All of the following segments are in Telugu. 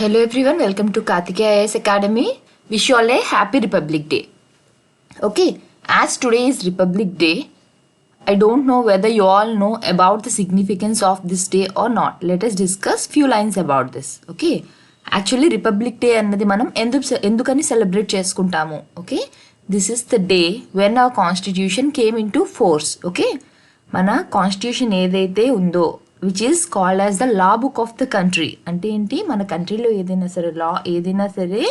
Hello everyone, welcome to Karthikeya IAS Academy. Wish you all a happy Republic Day. Okay, as today is Republic Day, I don't know whether you all know about the significance of this day or not. Let us discuss few lines about this. Okay, actually Republic Day అన్నది మనం ఎందుకని సెలబ్రేట్ చేసుకుంటాము. Okay, this is the day when our constitution came into force. Okay, మన కాన్స్టిట్యూషన్ ఏదైతే ఉందో which is called as the law book of the country. అంటే ఏంటి, మన కంట్రీలో ఏదైనా సరే లా ఏదైనా సరే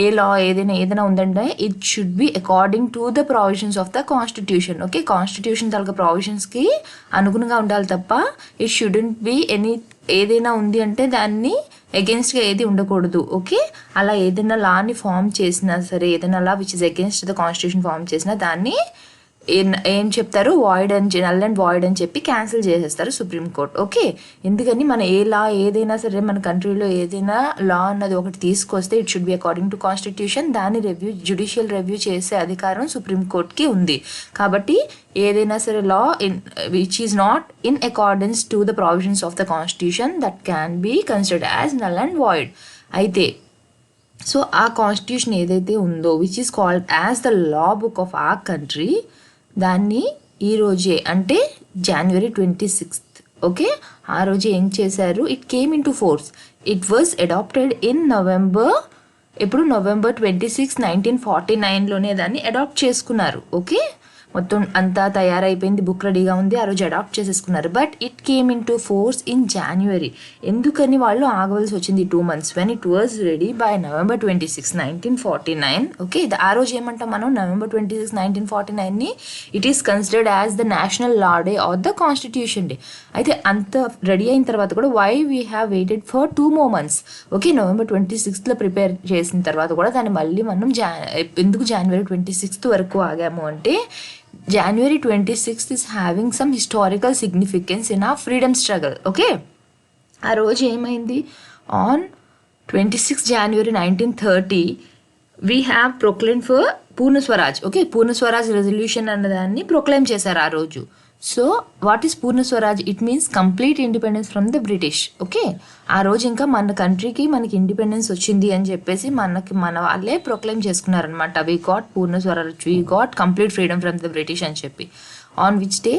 ఏ లా ఏదైనా ఉందంటే it should be according to the provisions of the constitution. Okay, constitution తాలూకా ప్రొవిజన్స్కి అనుగుణంగా ఉండాలి తప్ప ఇట్ షుడెంట్ బి ఎనీ ఏదైనా ఉంది అంటే దాన్ని అగెన్స్ట్గా ఏది ఉండకూడదు. ఓకే, అలా ఏదైనా లాని ఫామ్ చేసినా సరే, ఏదైనా law which is against the constitution form చేసినా దాన్ని ఏం చెప్తారు, వాయిడ్ అని, నల్ అండ్ వాయిడ్ అని చెప్పి క్యాన్సిల్ చేసేస్తారు సుప్రీంకోర్టు. ఓకే, ఎందుకని మన ఏ లా ఏదైనా సరే మన కంట్రీలో ఏదైనా లా అన్నది ఒకటి తీసుకొస్తే it should be according to constitution. దాన్ని జ్యుడిషియల్ రివ్యూ చేసే అధికారం సుప్రీంకోర్టుకి ఉంది. కాబట్టి ఏదైనా సరే law which is not in accordance to the provisions of the constitution that can be considered as null and void. అయితే సో ఆ కాన్స్టిట్యూషన్ ఏదైతే ఉందో which is called as the law book of our country, దాన్ని ఈరోజే అంటే January 26th. ఓకే, ఆ రోజు ఏం చేశారు, it came into force. It was adopted in November 26, 1949లోనే దాన్ని అడాప్ట్ చేసుకున్నారు. ఓకే, మొత్తం అంతా తయారైపోయింది, బుక్ రెడీగా ఉంది, ఆ రోజు అడాప్ట్ చేసేసుకున్నారు. But it came into force in January. ఎందుకని వాళ్ళు ఆగవలసి వచ్చింది 2 months when it was ready by November 26, 1949. Okay, ఆ రోజు ఏమంటాం మనం, November 26, 1949ని it is considered as the national law day or the constitution day. అయితే అంత రెడీ అయిన తర్వాత కూడా why we have waited for 2 more months. Okay, November 26th prepare చేసిన తర్వాత కూడా దాన్ని మళ్ళీ మనం ఎందుకు January 26th వరకు ఆగాము అంటే January 26th is having some historical significance in our freedom struggle. Okay, ఆ రోజు ఏమైంది, on 26 January 1930 we have proclaimed for Purna Swaraj. Okay, Purna Swaraj resolution అన్నదాన్ని ప్రొక్లైమ్ చేశారు ఆ రోజు. So what is Purna Swaraj? It means complete independence from the British. Okay, ఆ రోజు ఇంకా మన కంట్రీకి మనకి ఇండిపెండెన్స్ వచ్చింది అని చెప్పేసి మన వాళ్ళే ప్రొక్లైమ్ చేసుకున్నారనమాట. We got Purna Swaraj, we got complete freedom from the British అని చెప్పి. On which day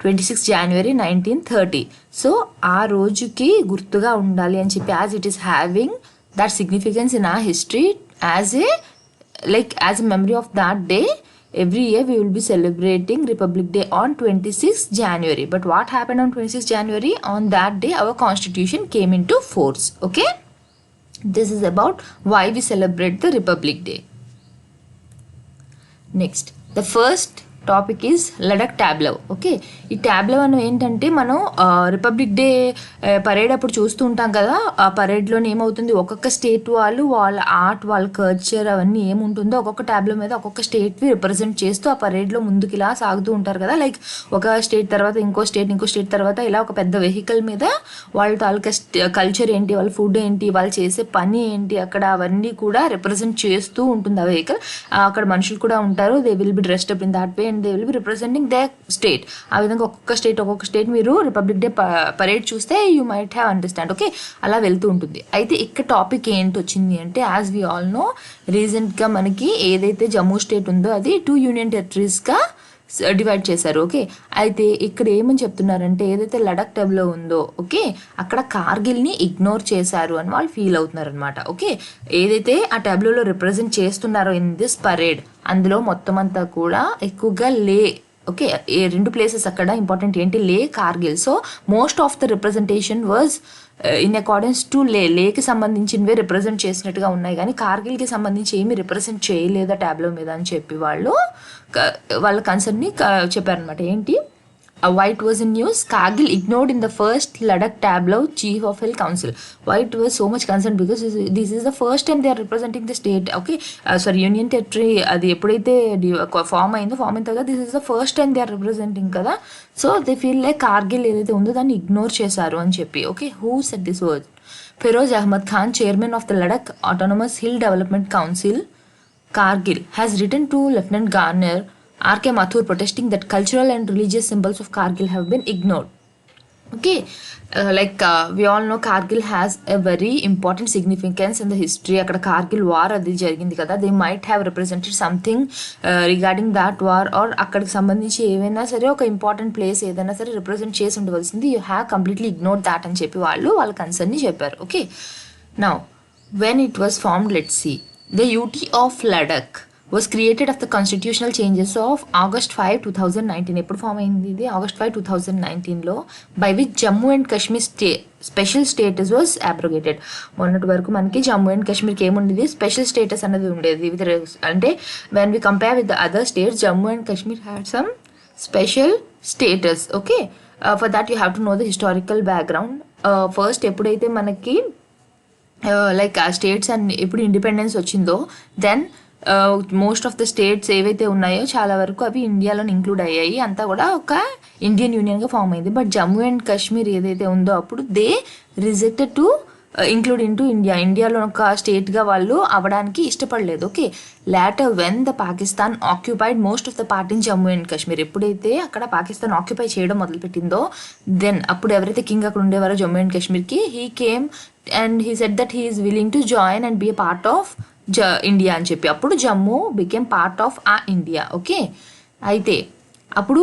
26 January 1930. So ఆ రోజుకి గుర్తుగా ఉండాలి అని చెప్పి as it is having that significance in our history as a memory of that day. Every year we will be celebrating Republic Day on 26 January. But what happened on 26 January? On that day our constitution came into force. Okay, this is about why we celebrate the Republic Day. Next, the first topic is Ladakh tableau. Okay, ఈ ట్యాబ్లో మనం ఏంటంటే మనం రిపబ్లిక్ డే పరేడ్ అప్పుడు చూస్తూ ఉంటాం కదా. ఆ పరేడ్లోనే ఏమవుతుంది, ఒక్కొక్క స్టేట్ వాళ్ళు వాళ్ళ ఆర్ట్, వాళ్ళ కల్చర్ అవన్నీ ఏముంటుందో ఒక్కొక్క ట్యాబ్లో మీద ఒక్కొక్క స్టేట్వి రిప్రజెంట్ చేస్తూ ఆ పరేడ్లో ముందుకు ఇలా సాగుతూ ఉంటారు కదా. లైక్ ఒక స్టేట్ తర్వాత ఇంకో స్టేట్ తర్వాత ఇలా ఒక పెద్ద వెహికల్ మీద వాళ్ళ తాలూకా కల్చర్ ఏంటి, వాళ్ళ ఫుడ్ ఏంటి, వాళ్ళు చేసే పని ఏంటి అక్కడ అవన్నీ కూడా రిప్రజెంట్ చేస్తూ ఉంటుంది ఆ వెహికల్. అక్కడ మనుషులు కూడా ఉంటారు, they will B dressed up in that way and they will B representing the state. ఆ విధంగా ఒక్కొక్క స్టేట్ మీరు రిపబ్లిక్ డే పరేడ్ చూస్తే you might have understand. Okay, అలా వెళ్తూ ఉంటుంది. అయితే ఇక్కడ టాపిక్ ఏంటి వచ్చింది అంటే, యాజ్ వీ ఆల్ నో రీసెంట్గా మనకి ఏదైతే జమ్మూ స్టేట్ ఉందో అది 2 యూనియన్ టెరిటరీస్గా డివైడ్ చేశారు. ఓకే, అయితే ఇక్కడ ఏమని చెప్తున్నారంటే ఏదైతే లడక్ ట్యాబ్లో ఉందో, ఓకే, అక్కడ కార్గిల్ని ఇగ్నోర్ చేశారు అని వాళ్ళు ఫీల్ అవుతున్నారు అనమాట. ఓకే, ఏదైతే ఆ ట్యాబ్లో రిప్రజెంట్ చేస్తున్నారో ఇన్ దిస్ పరేడ్ అందులో మొత్తం అంతా కూడా ఎక్కువగా లే. ఓకే, 2 ప్లేసెస్ అక్కడ ఇంపార్టెంట్ ఏంటి, లే, Kargil. So most of the representation was in accordance to లేకి సంబంధించినవే రిప్రజెంట్ చేసినట్టుగా ఉన్నాయి, కానీ కార్గిల్కి సంబంధించి ఏమీ రిప్రజెంట్ చేయలేదా ట్యాబ్లో మీద అని చెప్పి వాళ్ళ కన్సర్న్ని చెప్పారనమాట. ఏంటి, why it was in news, Kargil ignored in the first Ladakh tableau chief of Hill Council. Why it was so much concerned? Because this is the first time they are representing the state. Okay, union territory అది ఎప్పుడైతే ఫామ్ అయిన తర్వాత this is the first time they are representing కదా. So they feel like Kargil ఏదైతే ఉందో దాన్ని ఇగ్నోర్ చేశారు అని చెప్పి. Okay, who said this word? Firoz Ahmad Khan, chairman of the Ladakh autonomous hill development council Kargil, has written to Lieutenant Governor R.K. Mathur protesting that cultural and religious symbols of Kargil have been ignored. Okay, we all know Kargil has a very important significance in the history. అక్కడ కార్గిల్ వార్ అది జరిగింది కదా, they might have represented something regarding that war, or అక్కడికి సంబంధించి ఏవైనా సరే ఒక ఇంపార్టెంట్ ప్లేస్ ఏదైనా సరే రిప్రజెంట్ చేసి ఉండవలసింది. You have completely ignore that అని చెప్పి వాళ్ళ కన్సర్న్ని చెప్పారు. Okay, now when it was formed, let's see. The UT of Ladakh was created after constitutional changes of August 5, 2019. ఎప్పుడు ఫామ్ అయింది ఇది? August 5, 2019లో, by which Jammu and Kashmir special status was abrogated. మొన్నటి వరకు మనకి జమ్మూ అండ్ కాశ్మీర్కి ఏముండేది? స్పెషల్ స్టేటస్ అనేది ఉండేది. అంటే when we compare with the other states, Jammu and Kashmir had some special status. Okay, for that you have to know the historical background. First ఎప్పుడైతే మనకి ఆ స్టేట్స్ అన్ని ఎప్పుడు ఇండిపెండెన్స్ వచ్చిందో, then most of the states ఏవైతే ఉన్నాయో చాలా వరకు అవి ఇండియాలో ఇంక్లూడ్ అయ్యాయి. అంతా కూడా ఒక ఇండియన్ యూనియన్గా ఫామ్ అయింది. బట్ జమ్మూ అండ్ కాశ్మీర్ ఏదైతే ఉందో అప్పుడు they rejected to include into ఇండియాలో ఒక స్టేట్గా వాళ్ళు అవ్వడానికి ఇష్టపడలేదు. Okay, later when the Pakistan occupied most of the part in Jammu and Kashmir, ఎప్పుడైతే అక్కడ పాకిస్తాన్ ఆక్యుపై చేయడం మొదలుపెట్టిందో, దెన్ అప్పుడు ఎవరైతే కింగ్ అక్కడ ఉండేవారో జమ్మూ అండ్ కాశ్మీర్కి, he came and he said that he is willing to join and be a part of India అని చెప్పి. అప్పుడు జమ్మూ బికేమ్ పార్ట్ ఆఫ్ ఆ ఇండియా. ఓకే, అయితే అప్పుడు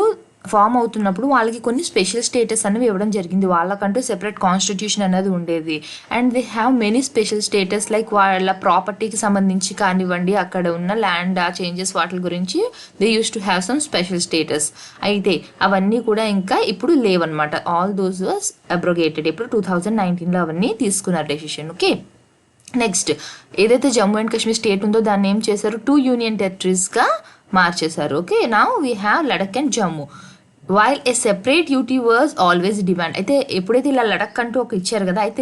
ఫామ్ అవుతున్నప్పుడు వాళ్ళకి కొన్ని స్పెషల్ స్టేటస్ అనేవి ఇవ్వడం జరిగింది. వాళ్ళకంటూ సెపరేట్ కాన్స్టిట్యూషన్ అనేది ఉండేది. And they have many special status, like వాళ్ళ ప్రాపర్టీకి సంబంధించి కానివ్వండి, అక్కడ ఉన్న ల్యాండ్ ఆ చేంజెస్ వాటి గురించి they use to have some special status. అయితే అవన్నీ కూడా ఇంకా ఇప్పుడు లేవన్నమాట. All those was abrogated. ఇప్పుడు 2019లో అవన్నీ తీసుకున్నారు డెసిషన్. ఓకే, నెక్స్ట్ ఏదైతే జమ్మూ అండ్ కాశ్మీర్ స్టేట్ ఉందో దాన్ని ఏం చేశారు? 2 యూనియన్ టెరిటరీస్గా మార్చేశారు. Okay, now we have Ladakh and Jammu. While a separate UT was always demand. అయితే ఎప్పుడైతే ఇలా లడక్ అంటూ ఒక ఇచ్చారు కదా, అయితే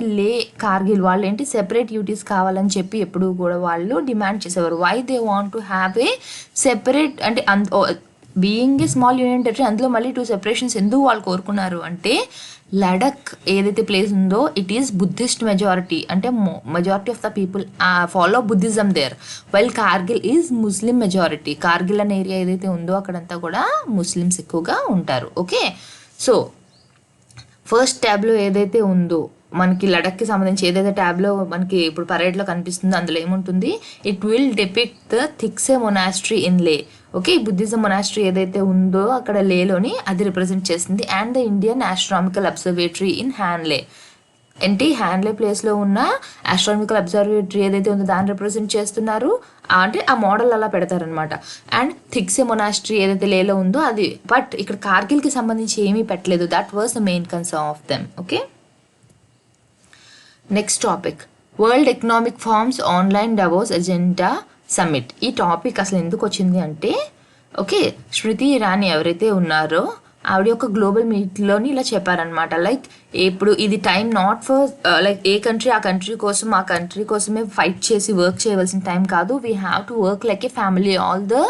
కార్గిల్ వాళ్ళు ఏంటి సెపరేట్ యూటీస్ కావాలని చెప్పి ఎప్పుడు కూడా వాళ్ళు డిమాండ్ చేసేవారు. Why they want to have a separate, అంటే being a small union territory, అందులో మళ్ళీ 2 సెపరేషన్స్ ఎందుకు వాళ్ళు కోరుకున్నారు అంటే, లడక్ ఏదైతే ప్లేస్ ఉందో ఇట్ ఈస్ బుద్ధిస్ట్ మెజారిటీ, అంటే majority of the people follow Buddhism there, while Kargil is Muslim majority. Kargil అనే ఏరియా ఏదైతే ఉందో అక్కడంతా కూడా ముస్లిమ్స్ ఎక్కువగా ఉంటారు. ఓకే, సో ఫస్ట్ ట్యాబ్లో ఏదైతే ఉందో మనకి లడక్కి సంబంధించి ఏదైతే ట్యాబ్లో మనకి ఇప్పుడు పరేడ్లో కనిపిస్తుందో అందులో ఏముంటుంది? It will depict the Thiksey monastery in Leh. Okay, Buddhism monastery ఏదైతే ఉందో అక్కడ లేలోని అది రిప్రజెంట్ చేస్తుంది. And the Indian astronomical observatory in Hanle, అంటే హ్యాన్లే ప్లేస్లో ఉన్న ఆస్ట్రానామికల్ అబ్జర్వేటరీ ఏదైతే ఉందో దాన్ని రిప్రజెంట్ చేస్తున్నారు. అంటే ఆ మోడల్ అలా పెడతారనమాట. అండ్ థిక్సే మొనాస్ట్రీ ఏదైతే లేలో ఉందో అది. బట్ ఇక్కడ కార్గిల్కి సంబంధించి ఏమీ పెట్టలేదు. That was the main concern of them. Okay, next topic, world economic forums online Davos agenda summit. ఈ టాపిక్ అసలు ఎందుకు వచ్చింది అంటే, ఓకే, స్మృతి ఇరానీ ఎవరైతే ఉన్నారో ఆవిడ యొక్క గ్లోబల్ మీట్లోని ఇలా చెప్పారనమాట. లైక్ ఇప్పుడు ఇది time not for like A country ఆ కంట్రీ కోసం ఆ కంట్రీ కోసమే ఫైట్ చేసి వర్క్ చేయవలసిన టైం కాదు. We have to work like A family. All the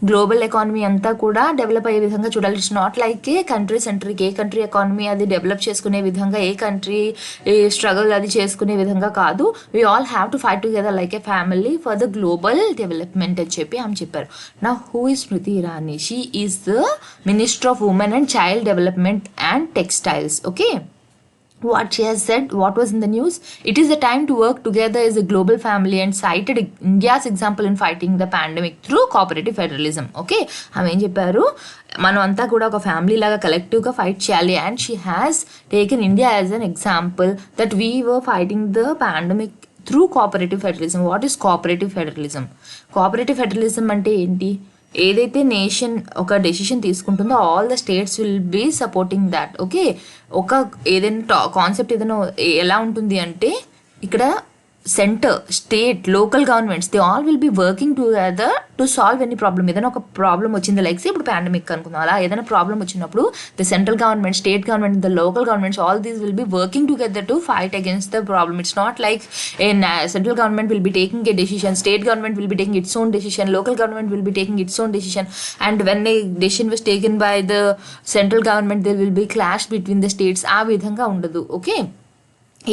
global economy అంతా కూడా డెవలప్ అయ్యే విధంగా చూడాలి. It's not like A country centric, A country economy అది డెవలప్ చేసుకునే విధంగా, ఏ కంట్రీ స్ట్రగుల్ అది చేసుకునే విధంగా కాదు. We all have to fight together like A family for the global development అని చెప్పి ఆమె చెప్పారు. నా who is Smriti Irani? She is the minister of women and child development and textiles. Okay, what she has said, what was in the news, it is the time to work together as a global family and cited India's example in fighting the pandemic through cooperative federalism. Okay, ఆమె ఏం చెప్పారు? మనం అంతా కూడా ఒక ఫ్యామిలీ లాగా కలెక్టివ్గా ఫైట్ చేయాలి. And she has taken India as an example that we were fighting the pandemic through cooperative federalism. What is cooperative federalism? Cooperative federalism అంటే ఏంటి? ఏదైతే నేషన్ ఒక డెసిషన్ తీసుకుంటుందో all the states will be supporting that. Okay, ఒక ఏదైనా కాన్సెప్ట్ ఏదైనా ఎలా ఉంటుంది అంటే, ఇక్కడ centre, state, local governments they all will be working together to solve any problem. ఏదైనా ఒక ప్రాబ్లమ్ వచ్చింది, లైక్ ఇప్పుడు పాండమిక్ అనుకుందాం, అలా ఏదైనా ప్రాబ్లమ్ వచ్చినప్పుడు the central government, state government, the local governments, all these will be working together to fight against the problem. It's not like a central government will be taking a decision, state government will be taking its own decision, local government will be taking its own decision, and when a decision was taken by the central government there will be clash between the states. ఆ విధంగా ఉండదు. ఓకే,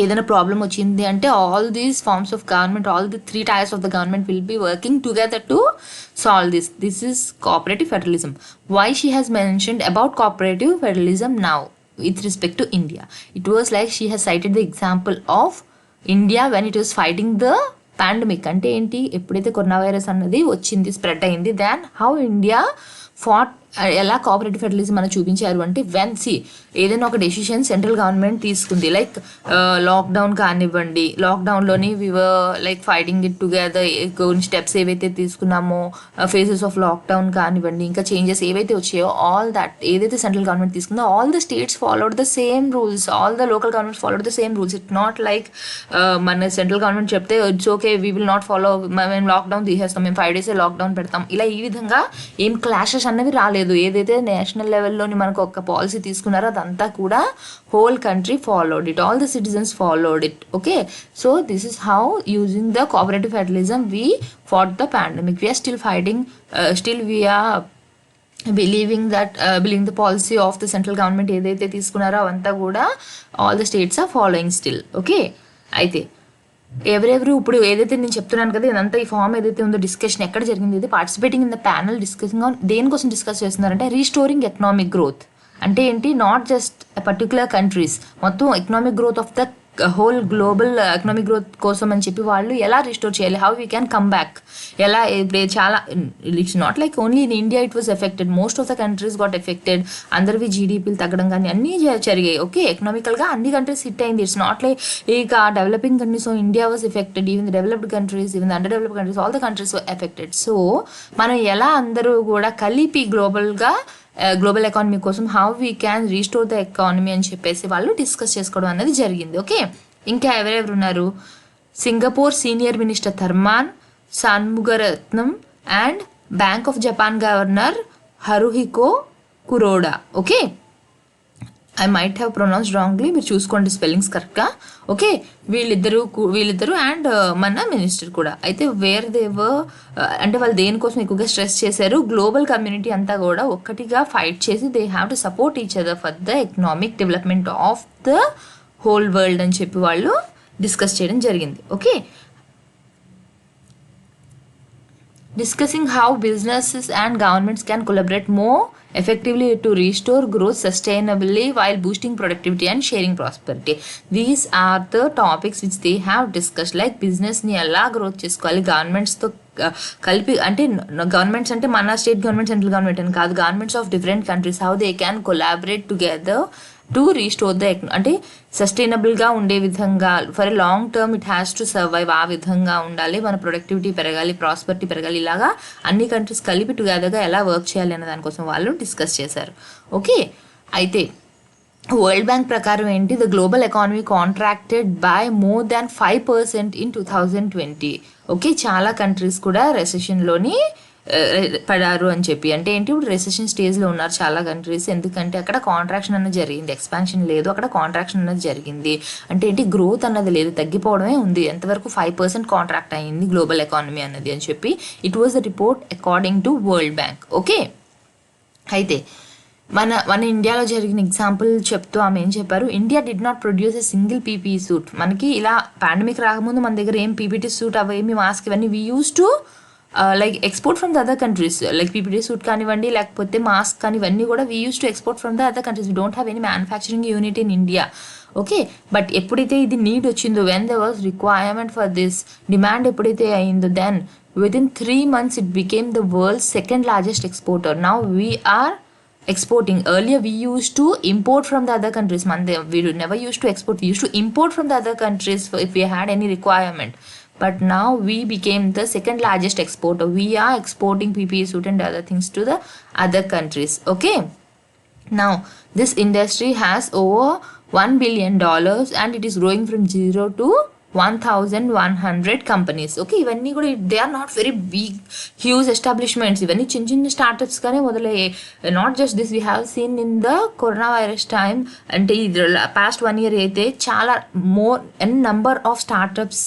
ఏదైనా ప్రాబ్లం వచ్చింది అంటే all these forms of government, all the 3 tiers of the government will be working together to solve this. This is cooperative federalism. Why she has mentioned about cooperative federalism now? with respect to India. It was like she has cited the example of India when it was fighting the pandemic. అంటే ఏంటి, ఎప్పుడైతే కరోనా వైరస్ అన్నది వచ్చింది, స్ప్రెడ్ అయింది, దెన్ హౌ ఇండియా ఫాట్, ఎలా కోఆపరేటివ్ ఫెడరలిజం మనం చూపించారు అంటే, వెన్ ఏదైనా ఒక డెసిషన్ సెంట్రల్ గవర్నమెంట్ తీసుకుంది, లైక్ లాక్డౌన్ కానివ్వండి, లాక్డౌన్లోని లైక్ ఫైటింగ్ ఇట్ టుగెదర్, కొన్ని స్టెప్స్ ఏవైతే తీసుకున్నామో, ఫేజెస్ ఆఫ్ లాక్డౌన్ కానివ్వండి, ఇంకా చేంజెస్ ఏవైతే వచ్చాయో, ఆల్ దట్ ఏదైతే సెంట్రల్ గవర్నమెంట్ తీసుకుందో, all the states followed the same rules, all the local governments followed the same rules. It not like మన సెంట్రల్ గవర్నమెంట్ చెప్తే it's okay, we will not follow, మేము లాక్డౌన్ తీసేస్తాం, మేము 5 days లాక్డౌన్ పెడతాం, ఇలా ఈ విధంగా ఏం క్లాషెస్ అన్నవి రాలేదు. ఏదైతే నేషనల్ లెవెల్లోని మనకు ఒక పాలసీ తీసుకున్నారో అదంతా కూడా whole country followed it, all the citizens followed it. Okay, so this is how using the cooperative federalism we fought the pandemic. We are still fighting, still we are believing the policy of the central government ఏదైతే తీసుకున్నారో అవంతా కూడా all the states are following still. Okay, అయితే ఎవరెవరు ఇప్పుడు ఏదైతే నేను చెప్తున్నాను కదా, ఇదంతా ఈ ఫామ్ ఏదైతే ఉందో డిస్కషన్ ఎక్కడ జరిగింది, ఇది participating in the panel discussing on దేనికోసం డిస్కస్ చేస్తున్నారంటే రీస్టోరింగ్ ఎకనామిక్ గ్రోత్. అంటే ఏంటి, నాట్ జస్ట్ పర్టికులర్ కంట్రీస్, మొత్తం economic growth of the whole global economic growth కోసం అని చెప్పి వాళ్ళు ఎలా రిస్టోర్ చేయాలి, how we can come back, ఎలా ఇప్పుడు చాలా, it's not like only in India it was affected, most of the countries got affected, అందరివి జీడిపీలు తగ్గడం కానీ అన్నీ జరిగాయి. ఓకే, ఎకనామికల్గా అన్ని కంట్రీస్ హిట్ అయింది. ఇట్స్ నాట్ లైక్ ఇక developing countries, so India was affected, even the developed countries, even the under developed countries, all the countries were affected. So మనం ఎలా అందరూ కూడా కలిపి గ్లోబల్ ఎకానమీ కోసం how we can restore the economy అని చెప్పేసి వాళ్ళు డిస్కస్ చేసుకోవడం అనేది జరిగింది. ఓకే, ఇంకా ఎవరెవరు ఉన్నారు, Singapore senior minister Tharman Shanmugaratnam and bank of Japan governor Haruhiko Kuroda. Okay, I might have pronounced wrongly, మీరు చూసుకోండి స్పెల్లింగ్స్ కరెక్ట్గా. ఓకే, వీళ్ళిద్దరు అండ్ మన మినిస్టర్ కూడా. అయితే అంటే వాళ్ళు దేనికోసం ఎక్కువగా స్ట్రెస్ చేశారు, గ్లోబల్ కమ్యూనిటీ అంతా కూడా ఒక్కటిగా ఫైట్ చేసి they have to support each other for the economic development of the whole world అని చెప్పి వాళ్ళు డిస్కస్ చేయడం జరిగింది. Okay, discussing how businesses and governments can collaborate more effectively to restore growth sustainably while boosting productivity and sharing prosperity. These are the topics which they have discussed, like business ni ela growth చేసుకోవాలి, governments తో కలిపి, అంటే గవర్నమెంట్స్ అంటే మన స్టేట్ గవర్నమెంట్ సెంట్రల్ గవర్నమెంట్ అని కాదు, governments of different countries, how they can collaborate together to restore the, అంటే సస్టైనబుల్గా ఉండే విధంగా, for a long term it has to survive, ఆ విధంగా ఉండాలి, మన ప్రొడక్టివిటీ పెరగాలి, ప్రాస్పరిటీ పెరగాలి, ఇలాగా అన్ని కంట్రీస్ కలిపి టుగెదర్గా ఎలా వర్క్ చేయాలి అనే దానికోసం వాళ్ళు డిస్కస్ చేశారు. ఓకే, అయితే వరల్డ్ బ్యాంక్ ప్రకారం ఏంటి, the global economy contracted by more than 5% in 2020. Okay, చాలా కంట్రీస్ కూడా రెసెషన్లోని పడారు అని చెప్పి, అంటే ఏంటి, ఇప్పుడు రెసెషన్ స్టేజ్లో ఉన్నారు చాలా కంట్రీస్, ఎందుకంటే అక్కడ కాంట్రాక్షన్ అన్నది జరిగింది, ఎక్స్పాన్షన్ లేదు, అక్కడ కాంట్రాక్షన్ అన్నది జరిగింది. అంటే ఏంటి, గ్రోత్ అన్నది లేదు, తగ్గిపోవడమే ఉంది. ఎంతవరకు 5% కాంట్రాక్ట్ అయ్యింది గ్లోబల్ ఎకానమీ అన్నది అని చెప్పి it was the report according to world bank. Okay, అయితే మన ఇండియాలో జరిగిన ఎగ్జాంపుల్ చెప్తూ ఆమె ఏం చెప్పారు, India did not produce a single PPE suit. మనకి ఇలా పాండమిక్ రాకముందు మన దగ్గర ఏం పీపీటీ సూట్ అవేమి మాస్క్ ఇవన్నీ we use to like export from the other countries, like PPT suit కానివ్వండి, లేకపోతే మాస్క్ కానీ ఇవన్నీ కూడా we use to export from the other countries. We don't have any manufacturing unit in India. Okay, but ఎప్పుడైతే ఇది నీడ్ వచ్చిందో, when the was requirement for this, demand ఎప్పుడైతే అయిందో, then within 3 months it became the world's second largest exporter. Now we are exporting. Earlier we used to import from the other countries. We never used to export, we used to import from the other countries if we had any requirement. But now we became the second largest exporter. We are exporting PPE suit and other things to the other countries. Okay, now this industry has over $1 billion and it is growing from 0 to 1,100 companies. Okay, ఇవన్నీ కూడా they are not very big huge establishments, ఇవన్నీ చిన్న చిన్న స్టార్టప్స్ కానీ మొదలయ్యాయి. Not just this, we have seen in the corona virus time, అంటే ఇది పాస్ట్ 1 year అయితే చాలా నంబర్ ఆఫ్ స్టార్టప్స్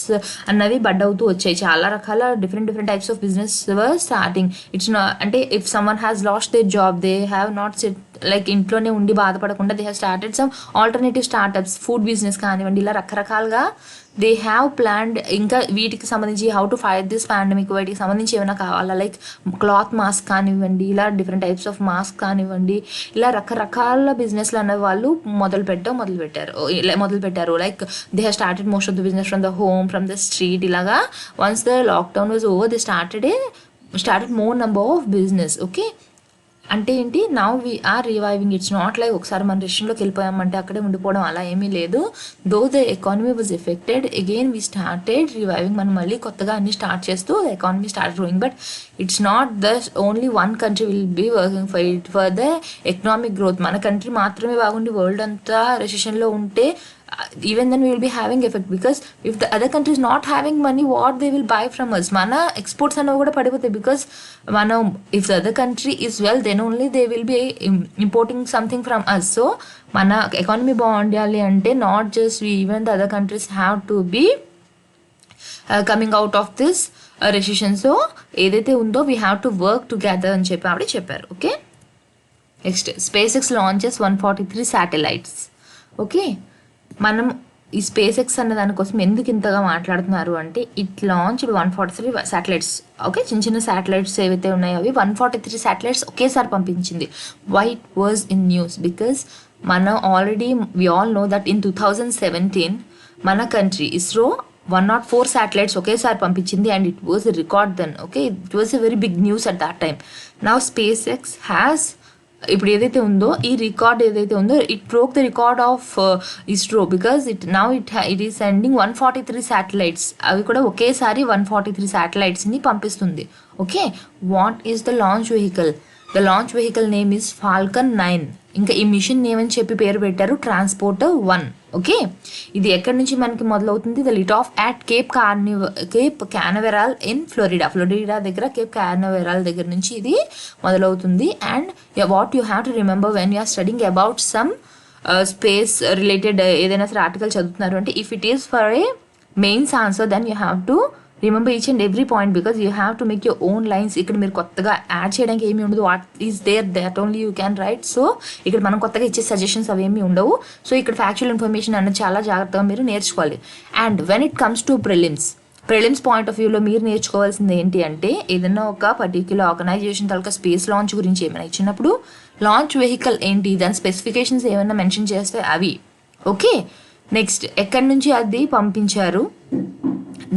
అన్నవి బడ్ అవుతూ వచ్చాయి. చాలా రకాల different types of business were starting. It's అంటే if someone has lost their job, they have not like ఇంట్లోనే ఉండి బాధపడకుండా they have started some alternative startups, food business కానివ్వండి, ఇలా రకరకాలుగా దే హ్యావ్ ప్లాన్డ్. ఇంకా వీటికి సంబంధించి how to fight this pandemic, వాటికి సంబంధించి ఏమైనా కావాలా, లైక్ క్లాత్ మాస్క్ కానివ్వండి, ఇలా డిఫరెంట్ టైప్స్ ఆఫ్ మాస్క్ కానివ్వండి, ఇలా రకరకాల బిజినెస్లు అనే వాళ్ళు మొదలుపెట్టారు. Like they have started most of the business from the home, from the street. ఇలాగా once the lockdown was over, they started more number of business. Okay, అంటే ఏంటి, now we're reviving. It's not like ఒకసారి మన రెషన్లోకి వెళ్ళిపోయామంటే అక్కడే ఉండిపోవడం, అలా ఏమీ లేదు. Though the economy was affected, again we started reviving. మనం మళ్ళీ కొత్తగా అన్ని స్టార్ట్ చేస్తూ the economy start growing. But it's not the only one country will be working for the economic growth. మన కంట్రీ మాత్రమే బాగుండి వరల్డ్ అంతా రెసెషన్లో ఉంటే even then we will be having effect, because if the other country is not having money, what they will buy from us? Mana exports అనేవి కూడా పడిపోతాయి, because మనం if the other country is well, then only they will be importing something from us. So మన ఎకానమీ బాగుండాలి అంటే not just we, even the other countries have to be coming out of this recession. So ఏదైతే ఉందో we have to work together అని చెప్పి ఆవిడ చెప్పారు. Okay, next SpaceX launches 143 satellites. Okay, మనం ఈ SpaceX అన్న దానికోసం ఎందుకు ఇంతగా మాట్లాడుతున్నారు అంటే, ఇట్ లాంచ్డ్ 143 శాటిలైట్స్. ఓకే, చిన్న చిన్న శాటిలైట్స్ ఏవైతే ఉన్నాయో అవి 143 శాటిలైట్స్ ఒకేసారి పంపించింది. Why it was in news? Because మనం already we all know that in 2017 మన కంట్రీ ఇస్రో 104 శాటిలైట్స్ ఒకేసారి పంపించింది, and it was a record then. Okay, it was a very big news at that time. Now SpaceX has, ఇప్పుడు ఏదైతే ఉందో ఈ రికార్డ్ ఏదైతే ఉందో, it broke the record of ISRO, because it is sending 143 satellites. అవి కూడా ఒకేసారి 143 శాటిలైట్స్ని పంపిస్తుంది. Okay, what is the launch vehicle? The launch vehicle name is Falcon 9. ఇంకా ఈ మిషన్ నేమ్ అని చెప్పి పేరు పెట్టారు ట్రాన్స్పోర్టర్ 1. ఓకే, ఇది ఎక్కడి నుంచి మనకి మొదలవుతుంది? The lift off at Cape Canaveral in Florida దగ్గర కేప్ కానవెరాల్ దగ్గర నుంచి ఇది మొదలవుతుంది. And what you have to remember when you are studying about some space related ఏదైనా సరే ఆర్టికల్ చదువుతున్నారు అంటే, if it is for a mains answer then you have to remember each and every point, because you have to make your own lines. ఇక్కడ మీరు కొత్తగా యాడ్ చేయడానికి ఏమీ ఉండదు. What is there that only you can right. So ఇక్కడ మనం కొత్తగా ఇచ్చే సజెషన్స్ అవి ఏమీ ఉండవు. సో ఇక్కడ ఫ్యాక్చువల్ ఇన్ఫర్మేషన్ అన్నది చాలా జాగ్రత్తగా మీరు నేర్చుకోవాలి. And when it comes to prelims point of వ్యూలో మీరు నేర్చుకోవాల్సింది ఏంటి అంటే, ఏదైనా ఒక పర్టిక్యులర్ ఆర్గనైజేషన్ తాలూకా స్పేస్ లాంచ్ గురించి ఏమైనా ఇచ్చినప్పుడు లాంచ్ వెహికల్ ఏంటి, దాని స్పెసిఫికేషన్స్ ఏమైనా మెన్షన్ చేస్తే అవి. ఓకే, నెక్స్ట్ ఎక్కడి నుంచి అది పంపించారు,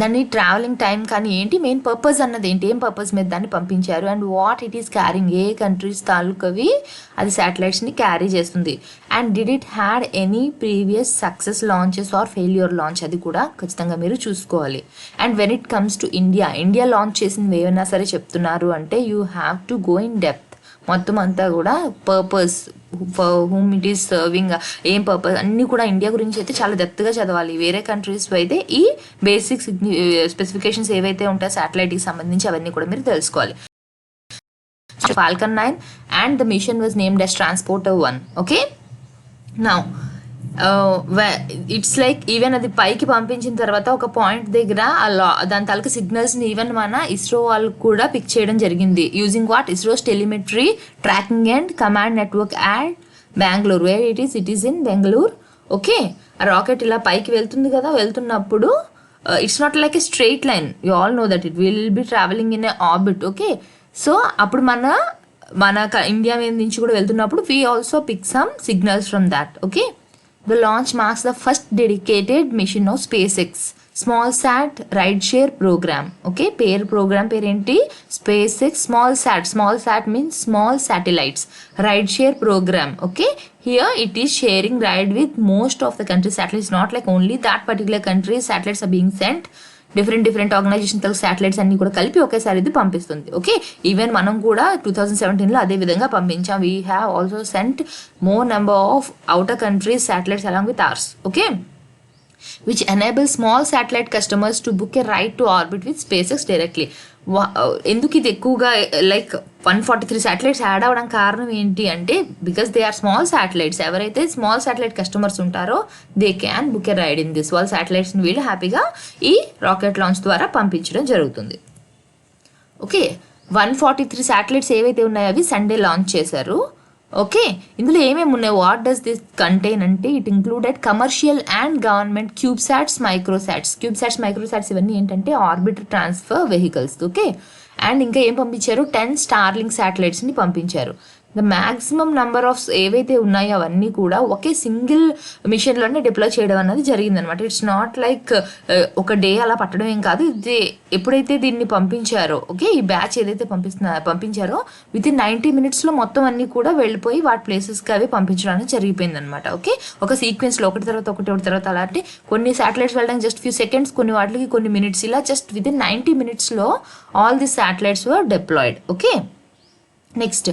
దాన్ని ట్రావెలింగ్ టైం కానీ ఏంటి, మెయిన్ పర్పస్ అన్నది ఏంటి, ఏం పర్పస్ మీద దాన్ని పంపించారు, and what it is carrying, ఏ కంట్రీస్ తాలూకవి అది శాటిలైట్స్ని క్యారీ చేస్తుంది, and did it had any previous success launches or failure launch, అది కూడా ఖచ్చితంగా మీరు చూసుకోవాలి. And when it comes to India launch చేసింది ఏమైనా సరే చెప్తున్నారు అంటే, you have to go in depth. మొత్తం అంతా కూడా purpose, for whom it is serving, ఏం పర్పస్ అన్నీ కూడా ఇండియా గురించి అయితే చాలా డెప్త్గా చదవాలి. వేరే కంట్రీస్ అయితే ఈ బేసిక్ స్పెసిఫికేషన్స్ ఏవైతే ఉంటాయో శాటిలైట్కి సంబంధించి అవన్నీ కూడా మీరు తెలుసుకోవాలి. Falcon 9 and the mission was named as transporter 1. Okay, now it's like even అది పైకి పంపించిన తర్వాత ఒక పాయింట్ దగ్గర దాని తాలూకు సిగ్నల్స్ని ఈవెన్ మన ఇస్రో వాళ్ళు కూడా పిక్ చేయడం జరిగింది, using what ISRO's telemetry tracking and command network at Bengaluru, where it is in Bengaluru. Okay, ఆ రాకెట్ ఇలా పైకి వెళ్తుంది కదా, వెళ్తున్నప్పుడు it's not like a straight line, you all know that it will be travelling in a orbit. Okay, so అప్పుడు మన ఇండియా మీద నుంచి కూడా వెళ్తున్నప్పుడు we also pick some signals from that. Okay, the launch marks the first dedicated mission of SpaceX small sat ride share program. Okay, program పేరేంటి, SpaceX small sat means small satellites ride share program. Okay, here it is sharing ride with most of the country's satellites, not like only that particular country's satellites are being sent, different organisation తల శాటిలైట్స్ అన్ని కూడా కలిపి ఒకేసారి ఇది పంపిస్తుంది. ఓకే, ఈవెన్ మనం కూడా 2017లో అదే విధంగా పంపించాం. We have also sent more number of outer countries satellites along with ours. Okay, which enables small satellite customers to book a ride to orbit with SpaceX directly. ఎందుకు ఇది ఎక్కువగా లైక్ 143 శాటిలైట్స్ యాడ్ అవ్వడం కారణం ఏంటి అంటే, because they are small satellites. ఎవరైతే స్మాల్ శాటిలైట్ కస్టమర్స్ ఉంటారో they can book a ride in this. వాళ్ళ శాటిలైట్స్ని వీళ్ళు హ్యాపీగా ఈ రాకెట్ లాంచ్ ద్వారా పంపించడం జరుగుతుంది. ఓకే, 143 శాటిలైట్స్ ఏవైతే ఉన్నాయో అవి సండే లాంచ్ చేశారు. ఓకే, ఇందులో ఏమేమి ఉన్నాయి, వాట్ డస్ దిస్ కంటైన్ అంటే it included commercial and government cubesats, microsats ఇవన్నీ ఏంటంటే orbiter transfer vehicles. Okay, and ఇంకా ఏం పంపించారు, 10 స్టార్లింక్ శాటిలైట్స్ని పంపించారు. ద మ్యాక్సిమం నెంబర్ ఆఫ్ ఏవైతే ఉన్నాయో అవన్నీ కూడా ఒకే సింగిల్ మిషన్లోనే డిప్లాయ్ చేయడం అనేది జరిగిందనమాట. ఇట్స్ నాట్ లైక్ ఒక డే అలా పట్టడం ఏం కాదు. ఇది ఎప్పుడైతే దీన్ని పంపించారో, ఓకే, ఈ బ్యాచ్ ఏదైతే పంపించారో విత్ ఇన్ 90 minutesలో మొత్తం అన్నీ కూడా వెళ్ళిపోయి వాటి ప్లేసెస్కి అవి పంపించడానికి జరిగిపోయిందనమాట. ఓకే, ఒక సీక్వెన్స్లో ఒకటి తర్వాత అలాంటి కొన్ని శాటిలైట్స్ వెళ్ళడానికి జస్ట్ ఫ్యూ సెకండ్స్, కొన్ని వాటికి కొన్ని మినిట్స్, ఇలా జస్ట్ విత్ ఇన్ 90 minutesలో all the satellites were deployed. Okay, next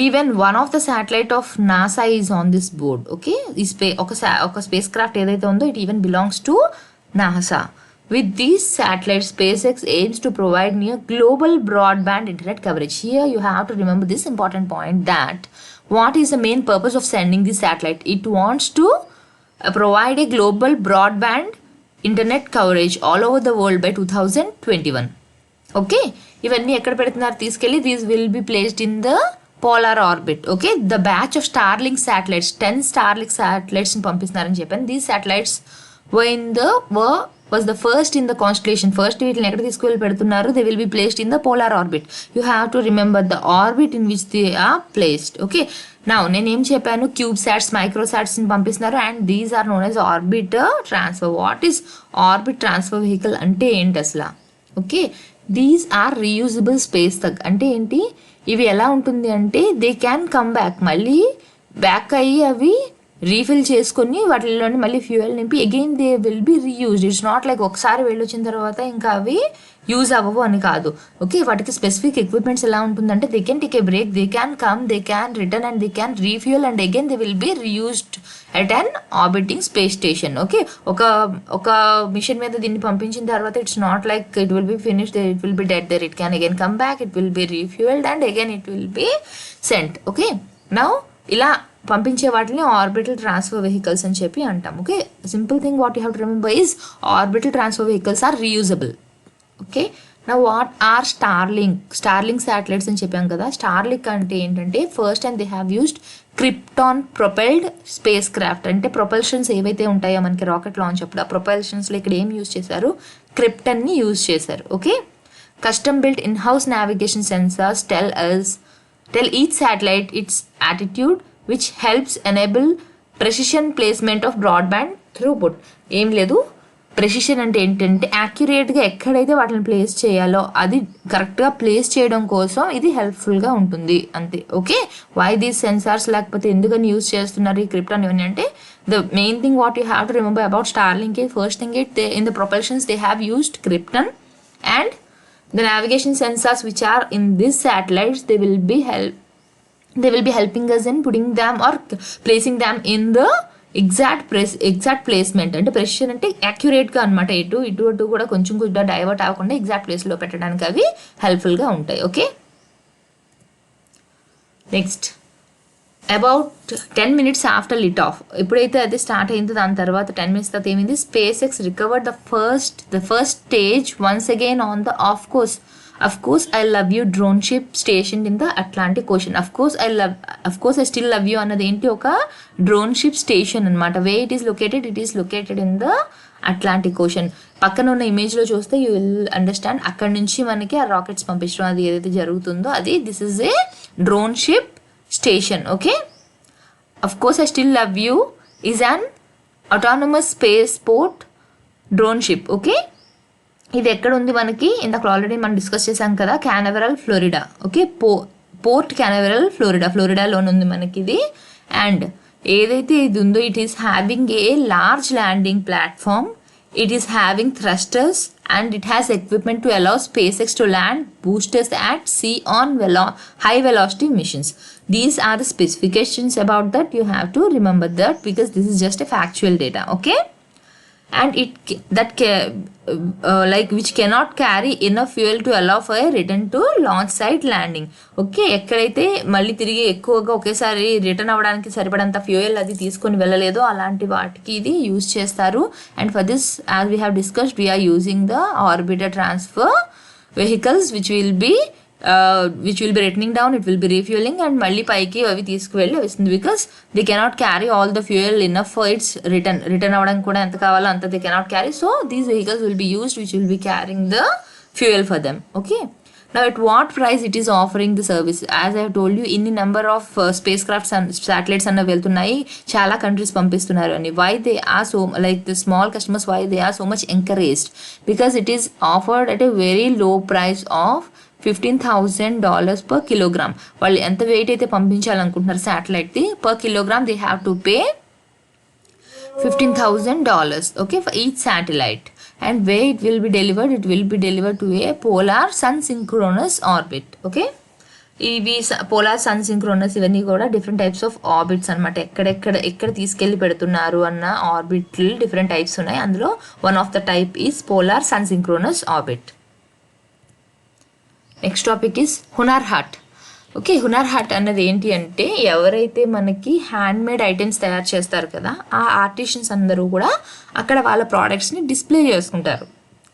even one of the satellite of NASA is on this board. Okay, ఈ ఒక స్పేస్ క్రాఫ్ట్ ఏదైతే ఉందో it even belongs to NASA. With these satellites, SpaceX aims to provide near global broadband internet coverage. Here you have to remember this important point, that what is the main purpose of sending this satellite? It wants to provide a global broadband internet coverage all over the world by 2021. Okay, ఇవన్నీ ఎక్కడ పెడుతున్నారు తీసుకెళ్ళి, these will be placed in the polar orbit. Okay, the batch of Starlink satellites, 10 Starlink satellites ని పంపిస్తున్నారని చెప్పాను. These satellites was the first in the constellation. First వీటిని ఎక్కడ తీసుకువెళ్ళి పెడుతున్నారు, they will be placed in the polar orbit. You have to remember the orbit in which they are placed. Okay, now నేనేం చెప్పాను, CubeSats, Microsats ని పంపిస్తున్నారు, and these are known as orbiter transfer. What is orbit transfer vehicle అంటే ఏంటి అసలు? Okay, these are reusable space అంటే ఏంటి, ఇవి ఎలా ఉంటుంది అంటే దే క్యాన్ కమ్ బ్యాక్, మళ్ళీ బ్యాక్ అయ్యి అవి రీఫిల్ చేసుకొని వాటిలోని మళ్ళీ ఫ్యూయల్ నింపి again they will be reused. It's not like ఒకసారి వెళ్ళొచ్చిన తర్వాత ఇంకా అవి యూజ్ అవ్వవు అని కాదు. ఓకే, వాటికి స్పెసిఫిక్ ఎక్విప్మెంట్స్ ఎలా ఉంటుందంటే they can take a break, they can come, they can return and they can refuel and again they will be reused at an orbiting space station. Okay, ఒక మిషన్ మీద దీన్ని పంపించిన తర్వాత it's not like it will be finished, it will be dead there, it can again come back, it will be refuelled and again it will be sent. Okay, now ఇలా పంపించే వాటిని ఆర్బిటల్ ట్రాన్స్ఫర్ వెహికల్స్ అని చెప్పి అంటాం. Okay, simple thing what you have to remember is orbital transfer vehicles are reusable. Okay, నా వాట్ ఆర్ స్టార్లింక్ శాటిలైట్స్ అని చెప్పాం కదా. స్టార్లింక్ అంటే ఏంటంటే first and they have used krypton propelled spacecraft. అంటే ప్రొపల్షన్స్ ఏవైతే ఉంటాయో మనకి రాకెట్ లాంచ్ అప్పుడు ఆ ప్రొపల్షన్స్లో ఇక్కడ ఏం యూజ్ చేశారు, క్రిప్టన్ని యూజ్ చేశారు. Okay, custom built in house navigation sensors tell each satellite its attitude, which helps enable precision placement of broadband throughput. ఏం లేదు, ప్రెసిషన్ అంటే ఏంటంటే యాక్యురేట్గా ఎక్కడైతే వాటిని ప్లేస్ చేయాలో అది కరెక్ట్గా ప్లేస్ చేయడం కోసం ఇది హెల్ప్ఫుల్గా ఉంటుంది అంతే. ఓకే, వై దీస్ సెన్సార్స్ లేకపోతే ఎందుకని యూజ్ చేస్తున్నారు ఈ క్రిప్టాన్ ఇవన్నీ అంటే the main thing what you have to remember about Starlink is first thing in the propulsions they have used krypton, and the navigation sensors which are in these satellites they will be helping us in putting them or placing them in the exact placement. అంటే ప్రెసిషన్ అంటే యాక్యురేట్గా అనమాట, ఇటు కూడా కొంచెం కూడా డైవర్ట్ అవ్వకుండా ఎగ్జాక్ట్ ప్లేస్లో పెట్టడానికి అవి హెల్ప్ఫుల్గా ఉంటాయి. Okay, next about 10 minutes after lift off, ఎప్పుడైతే అది స్టార్ట్ అయిందో దాని తర్వాత 10 minutes తర్వాత ఏమైంది, space X recovered the first stage once again on the of course I love you drone ship station in the Atlantic ocean. Of course I still love you అన్నది ఏంటి, ఒక డ్రోన్ షిప్ స్టేషన్ అనమాట. Way it is located in the Atlantic ocean. పక్కన ఉన్న ఇమేజ్లో చూస్తే యూ విల్ అండర్స్టాండ్, అక్కడ నుంచి మనకి ఆ రాకెట్స్ పంపించడం అది ఏదైతే జరుగుతుందో అది this is a drone ship station. Okay, of course I still love you is an autonomous space port drone ship. Okay, ఇది ఎక్కడ ఉంది మనకి, ఇందాక ఆల్రెడీ మనం డిస్కస్ చేసాం కదా, క్యానవెరల్ ఫ్లోరిడా. ఓకే, పోర్ట్ క్యానవెరల్ ఫ్లోరిడాలోనే ఉంది మనకి ఇది. అండ్ ఏదైతే ఇది ఉందో it is having a large landing platform, it is having thrusters and it has equipment to allow SpaceX to land boosters at sea on high velocity missions. These are the specifications about that. You have to remember that because this is just a factual data. Okay, and which cannot carry enough fuel to allow for a return to launch site landing. Okay, ఎక్కడైతే మళ్ళీ తిరిగి ఎక్కువగా ఒకేసారి రిటర్న్ అవ్వడానికి సరిపడంత ఫ్యూయల్ అది తీసుకొని వెళ్ళలేదో అలాంటి వాటికి ఇది యూజ్ చేస్తారు. And for this as we have discussed we are using the orbiter transfer vehicles which will be which will be returning down, it will be refueling and మళ్ళీ పైకి అవి తీసుకువెళ్ళి వస్తుంది, because they cannot carry all the fuel enough for it's return అవ్వడానికి కూడా ఎంత కావాలో అంత they cannot carry. So these vehicles will be used which will B carrying the fuel for them. Okay, now at what price it is offering the service? As I have told you, in the number of spacecrafts and satellites అన్న వెళ్తున్నాయి, చాలా కంట్రీస్ పంపిస్తున్నారు అని. why they are so, like the small customers, why they are so much encouraged? Because it is offered at a very low price of $15,000 per kilogram. వాళ్ళు ఎంత వెయిట్ అయితే పంపించాలనుకుంటున్నారు శాటిలైట్ది, per kilogram they have to pay $15,000, okay, for each satellite. And where it will be delivered to a polar sun synchronous orbit. Okay, ఇవి పోలార్ సన్ సింక్రోనస్ ఇవన్నీ కూడా డిఫరెంట్ టైప్స్ ఆఫ్ ఆర్బిట్స్ అనమాట. ఎక్కడ తీసుకెళ్ళి పెడుతున్నారు అన్న ఆర్బిట్లు డిఫరెంట్ టైప్స్ ఉన్నాయి. అందులో one of the type is polar sun synchronous orbit. Next topic is Hunar Haat. Okay, Hunar Haat అన్నది ఏంటి అంటే, ఎవరైతే మనకి హ్యాండ్ మేడ్ ఐటమ్స్ తయారు చేస్తారు కదా, ఆ ఆర్టిషన్స్ అందరూ కూడా అక్కడ వాళ్ళ ప్రోడక్ట్స్ని డిస్ప్లే చేసుకుంటారు.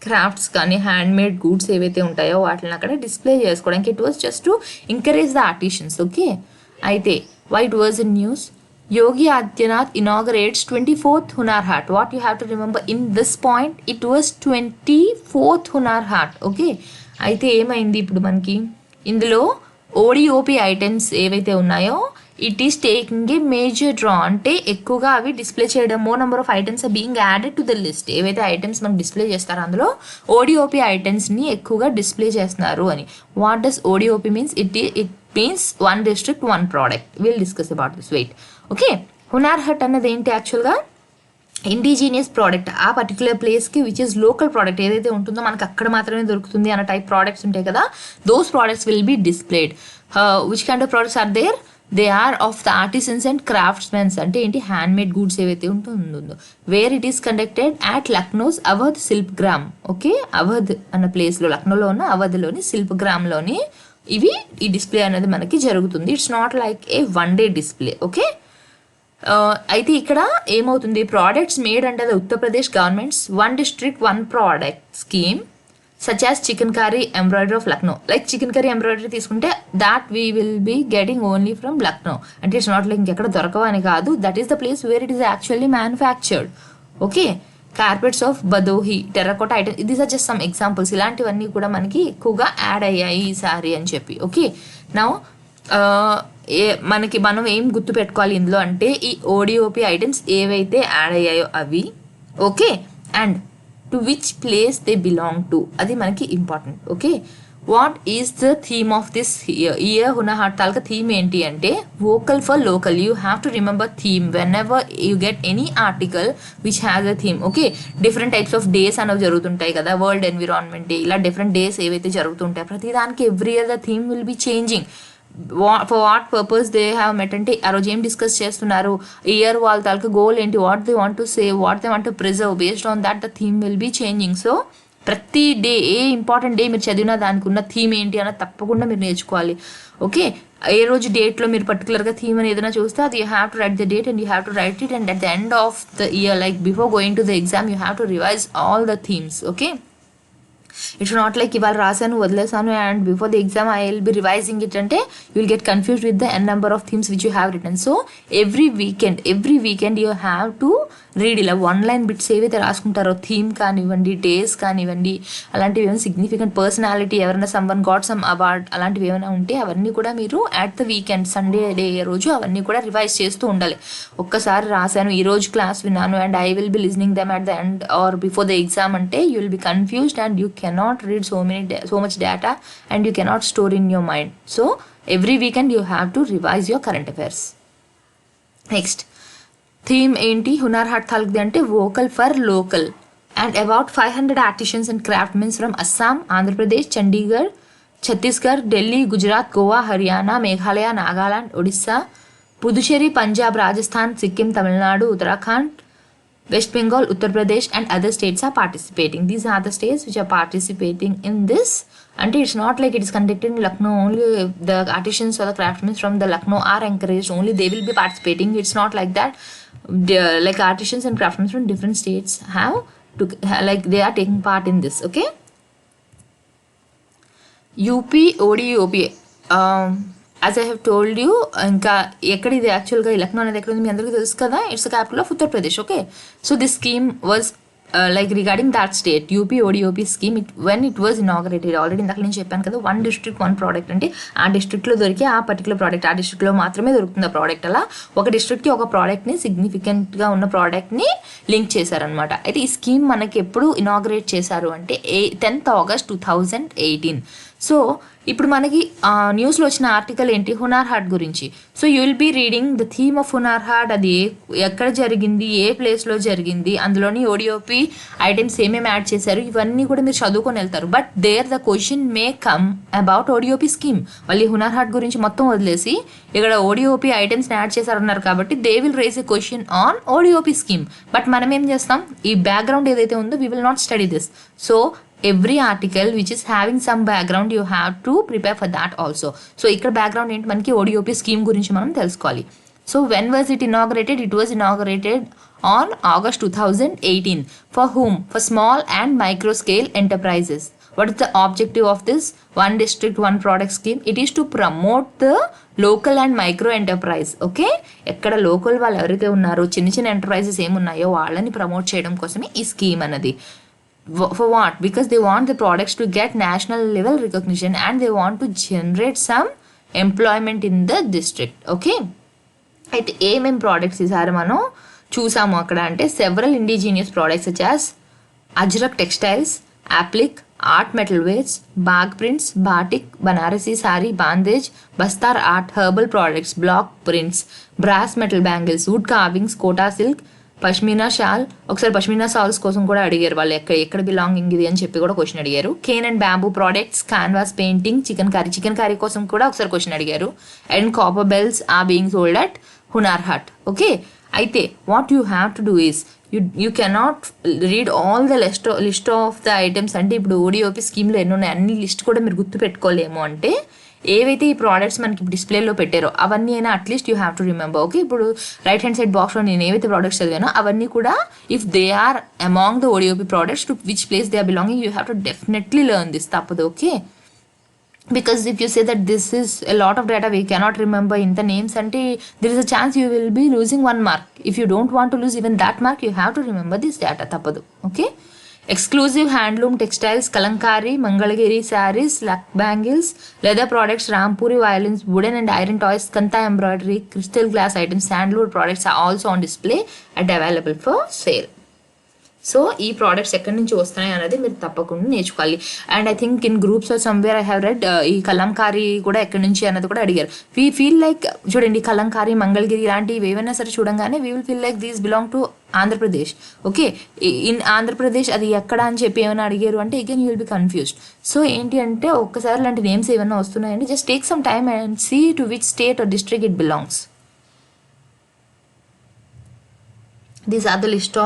క్రాఫ్ట్స్ కానీ హ్యాండ్ మేడ్ గూడ్స్ ఏవైతే ఉంటాయో వాటిని అక్కడ డిస్ప్లే చేసుకోవడానికి. It was just to encourage the artisans. Okay, అయితే why it was in news? Yogi Adityanath inaugurates 24th Hunar Haat. What you have to remember in this point, it was 24th Hunar Haat. Okay, అయితే ఏమైంది ఇప్పుడు మనకి ఇందులో ఓడిఓపి ఐటమ్స్ ఏవైతే ఉన్నాయో, it is taking a major draw. అంటే ఎక్కువగా అవి డిస్ప్లే చేయడం, more number of items are being added to the list. ఏవైతే ఐటమ్స్ మనకు డిస్ప్లే చేస్తారో అందులో ఓడిఓపి ఐటమ్స్ని ఎక్కువగా డిస్ప్లే చేస్తున్నారు అని. What does ODOP means? It means one district one product. Will discuss about this. Wait. Okay, Hunar Haat అన్నది ఏంటి యాక్చువల్గా? ఇండిజీనియస్ ప్రోడక్ట్, ఆ పర్టికులర్ ప్లేస్కి విచ్ ఇస్ లోకల్ ప్రోడక్ట్ ఏదైతే ఉంటుందో మనకు అక్కడ మాత్రమే దొరుకుతుంది అన్న టైప్ ప్రోడక్ట్స్ ఉంటాయి కదా, those products will be displayed. Which kind of products are there? They are of the artisans and craftsmens. అంటే ఏంటి? హ్యాండ్ మేడ్ గూడ్స్ ఏవైతే ఉంటుందో. Where it is conducted at Lucknow's Awadh Shilp Gram. Okay, Awadh అన్న ప్లేస్లో, లక్నోలో ఉన్న అవధ్లోని శిల్ప్ గ్రామ్లోని ఈ డిస్ప్లే అనేది మనకి జరుగుతుంది. It's not like A one day display. Okay, అయితే ఇక్కడ ఏమవుతుంది? Products made under the Uttar Pradesh governments one district one product scheme such as chicken curry embroidery of Lucknow. Like chicken curry embroidery తీసుకుంటే that we will be getting only from Lucknow. అంటే ఇట్స్ నాట్ లైక్ ఇంకెక్కడ దొరకవని కాదు, that is the place where it is actually manufactured. Okay, carpets of Bhadohi, terracotta items, these are just some examples. ఇలాంటివన్నీ కూడా మనకి ఎక్కువగా యాడ్ అయ్యాయి ఈసారి అని చెప్పి. ఓకే, నౌ మనం ఏం గుర్తు పెట్టుకోవాలి ఇందులో అంటే, ఈ ఓడిఓపి ఐటమ్స్ ఏవైతే యాడ్ అయ్యాయో అవి. Okay, and to which place they belong to, అది మనకి important. Okay, what is the theme of this year? Hunar Haat తాలూకా థీమ్ ఏంటి అంటే vocal for local. You have to remember theme when ever you get any article which has a theme. Okay, different types of days అనేవి జరుగుతుంటాయి కదా, వరల్డ్ ఎన్విరాన్మెంట్ డే, ఇలా డిఫరెంట్ డేస్ ఏవైతే జరుగుతుంటాయి ప్రతి దానికి every year the theme will be changing. For what purpose they have met అంటే ఆ రోజు ఏం డిస్కస్ చేస్తున్నారు, ఇయర్ వాళ్ళ తాలూకా గోల్ ఏంటి, what they want to save, what they want to preserve, based on that the theme will be changing. So ప్రతి డే, ఏ ఇంపార్టెంట్ డే మీరు చదివినా దానికి ఉన్న థీమ్ ఏంటి అన్నది తప్పకుండా మీరు నేర్చుకోవాలి. ఓకే, ఏ రోజు డేట్లో మీరు పర్టికులర్గా థీమ్ అని ఏదైనా చూస్తే అది you have to write the date and you have to write it, and at the end of the year, like before going to the exam, you have to revise all the themes. Okay, it's not like ఇవాళ రాశాను వదిలేసాను and before the exam I will be revising it అంటే you will get confused with the n number of themes which you have return. So every weekend you have to read. ఇలా వన్ లైన్ బిట్స్ ఏవైతే రాసుకుంటారో, థీమ్ కానివ్వండి, డేస్ కానివ్వండి, అలాంటివి ఏమైనా సిగ్నిఫికెంట్ పర్సనాలిటీ, ఎవరైనా సమ్వన్ గాట్ సమ్ అవార్డ్, అలాంటివి ఏమైనా ఉంటే అవన్నీ కూడా మీరు at the weekend, Sunday day రోజు అవన్నీ కూడా రివైజ్ చేస్తూ ఉండాలి. ఒక్కసారి రాశాను, ఈ రోజు క్లాస్ విన్నాను and I will be listening them at the end or before the exam అంటే you will be confused and you cannot read so much data and you cannot store in your mind. So every weekend you have to revise your current affairs. Next theme enti Hunar Haat thalukdi ante vocal for local, and about 500 artisans and craftsmen from Assam, Andhra Pradesh, Chandigarh, Chhattisgarh, Delhi, Gujarat, Goa, Haryana, Meghalaya, Nagaland, Odisha, Puducherry, Punjab, Rajasthan, Sikkim, Tamil Nadu, Uttarakhand, West Bengal, Uttar Pradesh and other states are participating. These are the states which are participating in this. And it's not like it is conducted in Lucknow only. The artisans or the craftsmen from the Lucknow are encouraged only. They will be participating. It's not like that. Like artisans and craftsmen from different states have to, like they are taking part in this. Okay. UP ODOP as I have told you. ఇంకా ఎక్కడ ఇది యాక్చువల్గా లక్నో అనేది ఎక్కడ ఉంది మీ అందరికీ తెలుసు కదా, it's capital of Uttar Pradesh. Okay, so this scheme was like regarding that state UP ODOP scheme, when it was inaugurated, already ఇందాక నేను చెప్పాను కదా, 1 district 1 product అంటే ఆ డిస్ట్రిక్ట్లో దొరికే ఆ పర్టికులర్ ప్రోడక్ట్ ఆ డిస్ట్రిక్ట్లో మాత్రమే దొరుకుతుంది ఆ ప్రోడక్ట్. అలా ఒక డిస్ట్రిక్ట్కి ఒక ప్రోడక్ట్ని సిగ్నిఫికెంట్గా ఉన్న ప్రోడక్ట్ని లింక్ చేశారనమాట. అయితే ఈ స్కీమ్ మనకి ఎప్పుడు ఇనాగ్రేట్ చేశారు అంటే 10th August 2018. సో ఇప్పుడు మనకి న్యూస్లో వచ్చిన ఆర్టికల్ ఏంటి, హునార్ హాట్ గురించి. So you will be reading the theme of Hunar Haat, అది ఎక్కడ జరిగింది, ఏ ప్లేస్లో జరిగింది, అందులోని ఓడిఓపి ఐటమ్స్ ఏమేమి యాడ్ చేశారు, ఇవన్నీ కూడా మీరు చదువుకొని వెళ్తారు. But there the question may come about ODOP scheme. మళ్ళీ హునార్ హాట్ గురించి మొత్తం వదిలేసి ఇక్కడ ఓడిఓపి ఐటమ్స్ని యాడ్ చేశారన్నారు కాబట్టి they will raise a question on ODOP scheme. But మనం ఏం చేస్తాం, ఈ బ్యాక్గ్రౌండ్ ఏదైతే ఉందో we will not study this. So every article which is having some background you have to prepare for that also. So ఇక్కడ background ఏంటి మనకి, ODOP scheme గురించి మనం తెలుసుకోవాలి. So when was it inaugurated? It was inaugurated on August 2018. For whom? For small and micro scale enterprises. What is the objective of this one district one product scheme? It is to promote the local and micro enterprise. Okay, ఎక్కడ లోకల్ వాళ్ళు ఎవరైతే ఉన్నారో చిన్న చిన్న ఎంటర్ప్రైజెస్ ఏమున్నాయో వాళ్ళని ప్రమోట్ చేయడం కోసమే ఈ స్కీమ్ అన్నది. For what? Because they want the products to get national level recognition and they want to generate some employment in the district. Okay, అయితే ఏమేం ప్రోడక్ట్స్ ఈసారి మనం చూసాము అక్కడ అంటే, several indigenous products such as Ajrak textiles, applique, art metal wares, Bagh prints, batik, Banarasi sari, Bandhej, Bastar art, herbal products, block prints, brass metal bangles, wood carvings, Kota silk, pashmina shawl. ఒకసారి పష్మీనా షాల్స్ కోసం కూడా అడిగారు వాళ్ళు, ఎక్కడ బిలాంగింగ్ ఇది అని చెప్పి కూడా క్వశ్చన్ అడిగారు. Cane and bamboo products, canvas painting, chikankari కోసం కూడా ఒకసారి క్వశ్చన్ అడిగారు. And copper bells are being sold at Hunar Haat. Okay, అయితే what you have to do is you cannot read all the list of the items. అంటే ఇప్పుడు ఓడిఓపి స్కీమ్లో ఎన్ని ఉన్నాయి అన్ని లిస్ట్ కూడా మీరు గుర్తు పెట్టుకోలేము. అంటే ఏవైతే ఈ ప్రోడక్ట్స్ మనకి డిస్ప్లేలో పెట్టారో అవన్నీ అయినా at least you have to remember. Okay, ఇప్పుడు రైట్ హ్యాండ్ సైడ్ బాక్స్లో నేను ఏవైతే ప్రోడక్ట్స్ చదివానో అవన్నీ కూడా if they are among the ODOP products to which place they are belonging you have to definitely learn this, తప్పదు. Okay, because if you say that this is a lot of data we cannot remember in the names, and there is a chance you will be losing 1 mark. If you don't want to lose even that mark, you have to remember this data, tappadu. Okay, exclusive handloom textiles, kalamkari, mangalagiri sarees, luck bangles, leather products, rampuri violins, wooden and iron toys, kanta embroidery, crystal glass items, sandalwood products are also on display and available for sale. So ఈ ప్రోడక్ట్స్ ఎక్కడి నుంచి వస్తున్నాయి అనేది మీరు తప్పకుండా నేర్చుకోవాలి. And I think in groups or somewhere I have read ఈ కలంకారీ కూడా ఎక్కడి నుంచి అన్నది కూడా అడిగారు. వీ ఫీల్ లైక్ చూడండి కలంకారీ, మంగళగిరి ఇలాంటివి ఏవైనా సరే చూడంగానే we will feel like these belong to Andhra Pradesh. Okay, in Andhra Pradesh అది ఎక్కడ అని చెప్పి ఏమైనా అడిగారు అంటే again you will be confused. So ఏంటి అంటే ఒక్కసారి లాంటి నేమ్స్ ఏమైనా వస్తున్నాయంటే just take some time and see to which state or district it belongs. These are the list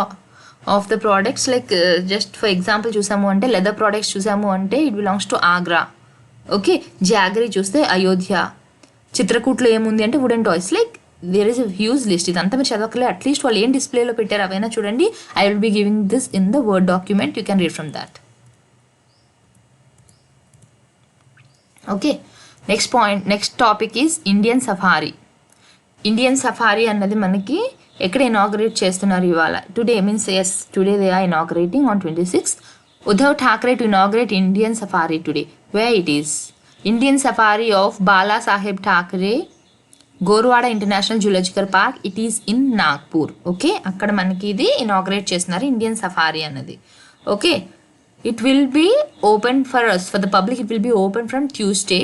of the products. Like just for example చూసాము అంటే లెదర్ ప్రోడక్ట్స్ చూసాము అంటే it belongs to Agra. Okay, jaggery చూస్తే అయోధ్య, చిత్రకూట్లో ఏముంది అంటే wooden toys. Like there is a huge list. ఇదంతా మీరు చదవకలే, అట్లీస్ట్ వాళ్ళు ఏం డిస్ప్లేలో పెట్టారు అవైనా చూడండి. I will be giving this in the word document, you can read from that. Okay, next topic is Indian safari. Indian safari అన్నది మనకి ఎక్కడ ఇనాగ్రేట్ చేస్తున్నారు ఇవాళ. Today means yes today they are inaugurating on 26th. Uddhav Thackeray to inaugurate Indian safari today. Where it is? Indian safari of Bala Saheb Thackeray Gorewada international zoological park. It is in Nagpur. Okay, అక్కడ మనకి ఇది ఇనాగ్రేట్ చేస్తున్నారు ఇండియన్ సఫారీ అన్నది. Okay, it will be open for us for the public. It will be open from Tuesday.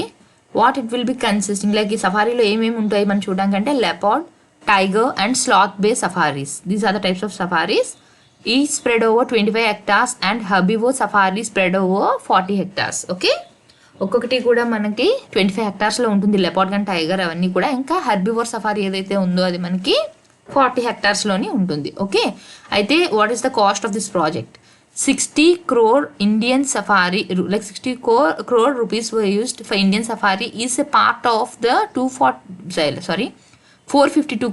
What it will be consisting, like ఈ సఫారీలో ఏమేమి ఉంటాయి మనం చూడడానికంటే leopard, tiger and sloth based safaris. These are the types of safaris. Each spread over 25 hectares and herbivore safari spread over 40 hectares. Okay, ఒక్కొక్కటి కూడా మనకి 25 hectaresలో ఉంటుంది. లెపార్డ్ అండ్ టైగర్ అవన్నీ కూడా. ఇంకా హెర్బివోర్ సఫారీ ఏదైతే ఉందో అది మనకి 40 hectaresలోని ఉంటుంది. ఓకే, అయితే what is the cost of this project? 60 crore Indian safari, like 60 crore rupees were used for Indian safari is a part of the 452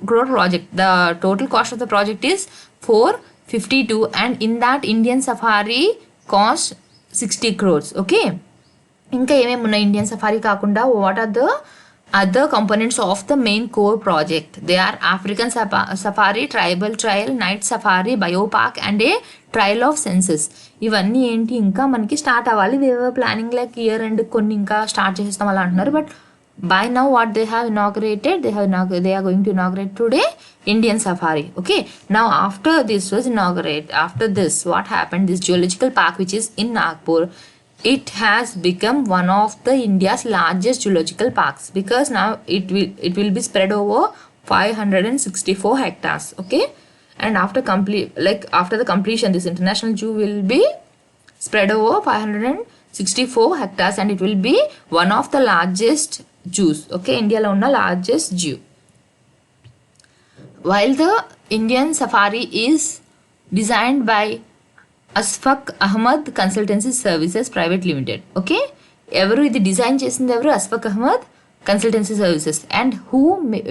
crore project. The total cost of the project is 452 and in that Indian safari cost 60 crores. Okay, ఇంకా ఏమేమి ఉన్నాయి ఇండియన్ సఫారీ కాకుండా? What are the other components of the main core project? They are African safari, tribal trial, night safari, biopark and a trial of senses. ఇవన్నీ ఏంటి ఇంకా మనకి స్టార్ట్ అవ్వాలి. They were planning like year and కొన్ని ఇంకా స్టార్ట్ చేస్తాం అలా అంటున్నారు. But by now what they have inaugurated, they are going to inaugurate today Indian safari. Okay, now after this was inaugurated, after this what happened, this zoological park which is in Nagpur, it has become one of the India's largest zoological parks because now it will be spread over 564 hectares. Okay, and after the completion, this international zoo will be spread over 564 hectares and it will be one of the largest zoos. Okay, India lo unna largest zoo. While the Indian safari is designed by Ashfaq Ahmed consultancy services private limited. Okay, ఎవరు ఇది డిజైన్ చేసింది? ఎవరు? Ashfaq Ahmed consultancy services. And who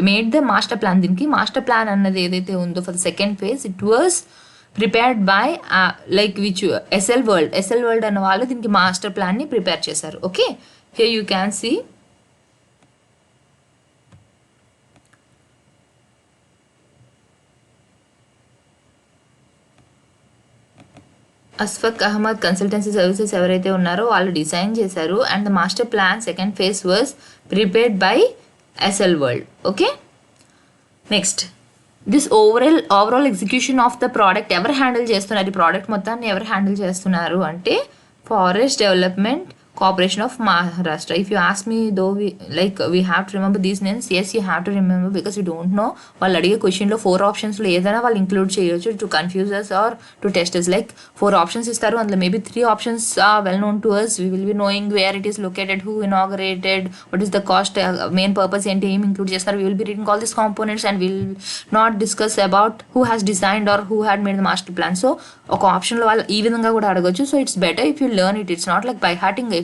made the master plan? దీనికి మాస్టర్ ప్లాన్ అన్నది ఏదైతే ఉందో for the second phase, it was prepared by SL world అన్న వాళ్ళు దీనికి మాస్టర్ ప్లాన్ని ప్రిపేర్ చేశారు. Okay, here you can see Ashfaq Ahmed consultancy services ఎవరైతే ఉన్నారో వాళ్ళు డిజైన్ చేశారు. And the master plan second phase was prepared by SL world. Okay, next this overall execution of the product ఎవరు హ్యాండిల్ చేస్తున్నారు? ఈ ప్రోడక్ట్ మొత్తాన్ని ఎవరు హ్యాండిల్ చేస్తున్నారు అంటే forest development Corporation of Maharashtra. If you ask me, though we have to remember these names, yes you have to remember because you don't know. వాళ్ళు అడిగే క్వశ్చన్లో 4 ఆప్షన్స్లో ఏదైనా వాళ్ళు ఇంక్లూడ్ చేయొచ్చు to confuse us or to test us. Like 4 options ఇస్తారు, అందులో maybe 3 options are well known to us. We will be knowing where it is located, who inaugurated, what is the cost, main purpose ఏంటి, ఏం ఇంక్లూడ్ చేస్తారు. We will be reading all these components and we will not discuss about who has designed or who had made the master plan. So ఒక ఆప్షన్లో వాళ్ళు ఈ విధంగా కూడా అడగొచ్చు. So it's better if you learn it. It's not like by hearting.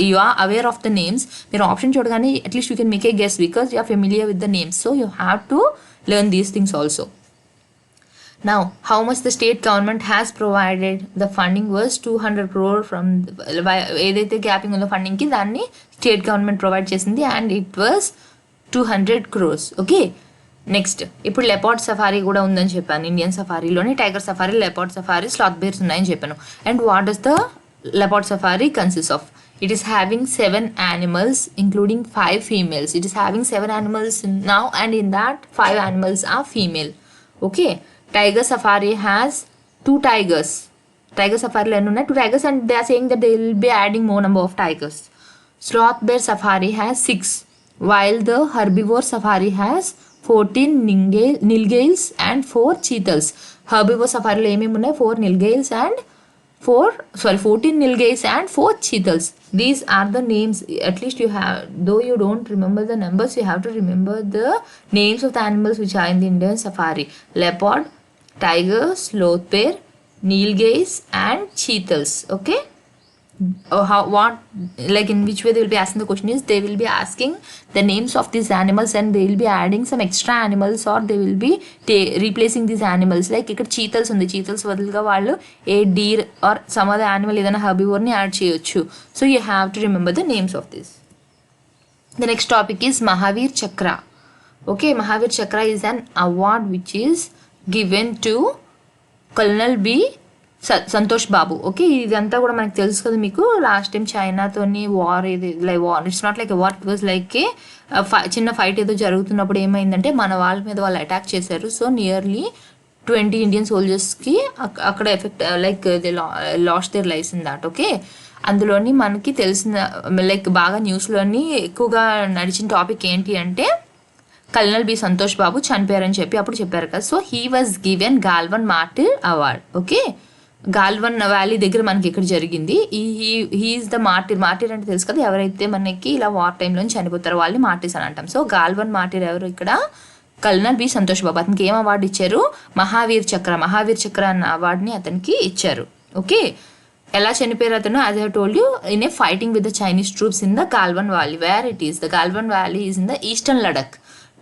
You are aware of the names, మీరు ఆప్షన్ చూడగానే at least you can make a guess because you are familiar with the names. So you have to learn these things also. Now how much the state government has provided? The funding was 200 crore from ఏదైతే గ్యాపింగ్ ఉందో ఫండింగ్ కి దాన్ని స్టేట్ గవర్నమెంట్ ప్రొవైడ్ చేసింది and it was 200 crores. Okay, next ఇప్పుడు లెపార్డ్ సఫారీ కూడా ఉందని చెప్పాను. ఇండియన్ సఫారీలోని tiger safari, leopard safari, sloth bears ఉన్నాయని చెప్పాను. And what does the leopard safari consists of? It is having 7 animals including 5 females. It is having 7 animals now and in that 5 animals are female. Okay, tiger safari has 2 tigers. Tiger safari lo enna 2 tigers and they are saying that they will be adding more number of tigers. Sloth bear safari has 6 while the herbivore safari has 14 nilgails and 4 cheetahs. Herbivore safari lo emem unnai 4 nilgails and 14 nilgays and 4 cheetahs. These are the names. At least you have, though you don't remember the numbers, you have to remember the names of the animals which are in the Indian safari. Leopard, tiger, sloth bear, nilgays and cheetahs. Okay, in which way they will be asking the question is they will be asking the names of these animals and they will be adding some extra animals or they will be replacing these animals. Like ఇక్కడ cheetahs ఉంది, cheetahs బదులుగా వాళ్ళు a deer or some other animal ఏదైనా herbivore ని యాడ్ చేయొచ్చు. So you have to remember the names of this. The next topic is Mahavir Chakra. Okay, Mahavir Chakra is an award which is given to Colonel B. Santosh Babu. Okay, ఇదంతా కూడా మనకు తెలుసు కదా మీకు. లాస్ట్ టైం చైనాతోని వార్, ఇది like war, it's not like war, it was like ఏ చిన్న ఫైట్ ఏదో జరుగుతున్నప్పుడు ఏమైందంటే మన వాళ్ళ మీద వాళ్ళు అటాక్ చేశారు. సో నియర్లీ 20 ఇండియన్ సోల్జర్స్కి అక్కడ effect like they last their lifes in that. Okay, అందులోని మనకి తెలిసిన లైక్ బాగా న్యూస్లోని ఎక్కువగా నడిచిన టాపిక్ ఏంటి అంటే కల్నల్ బి సంతోష్ బాబు చనిపోయారని చెప్పి అప్పుడు చెప్పారు కదా. So he was given Galwan martyr award. Okay, Galwan valley దగ్గర మనకి ఇక్కడ జరిగింది. హీఈస్ ద మార్టిర్ అంటే తెలుసు కదా, ఎవరైతే మనకి ఇలా వార్ టైంలో చనిపోతారో వాళ్ళని మార్టిర్స్ అని అంటాం. సో గాల్వన్ మార్టిర్ ఎవరు? ఇక్కడ కల్నల్ బి సంతోష్ బాబు. అతనికి ఏం అవార్డు ఇచ్చారు? మహావీర్ చక్ర అన్న అవార్డుని అతనికి ఇచ్చారు. ఓకే, ఎలా చనిపోయారు అతను? As I told you, in a fighting with the Chinese troops in the Galwan valley. Where it is? The Galwan valley is in the eastern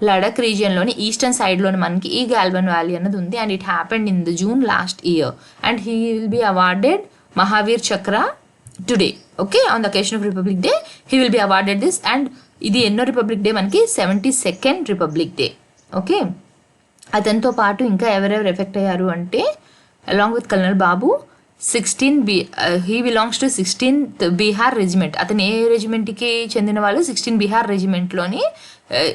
Ladakh రీజియన్లోని ఈస్టర్న్ సైడ్లోని మనకి ఈ గాల్వన్ వ్యాలీ అన్నది ఉంది. And it happened in the June last year and he will be awarded Mahavir Chakra today. Okay, on the occasion of Republic Day he will be awarded this. And ఇది ఎన్నో రిపబ్లిక్ డే మనకి 72nd రిపబ్లిక్ డే. ఓకే, అతనితో పాటు ఇంకా ఎవరెవరు ఎఫెక్ట్ అయ్యారు అంటే along with colonel Babu 16 he belongs to 16th Bihar regiment. అతను ఏ రెజిమెంట్కి చెందిన వాళ్ళు 16 బీహార్ రెజిమెంట్లోని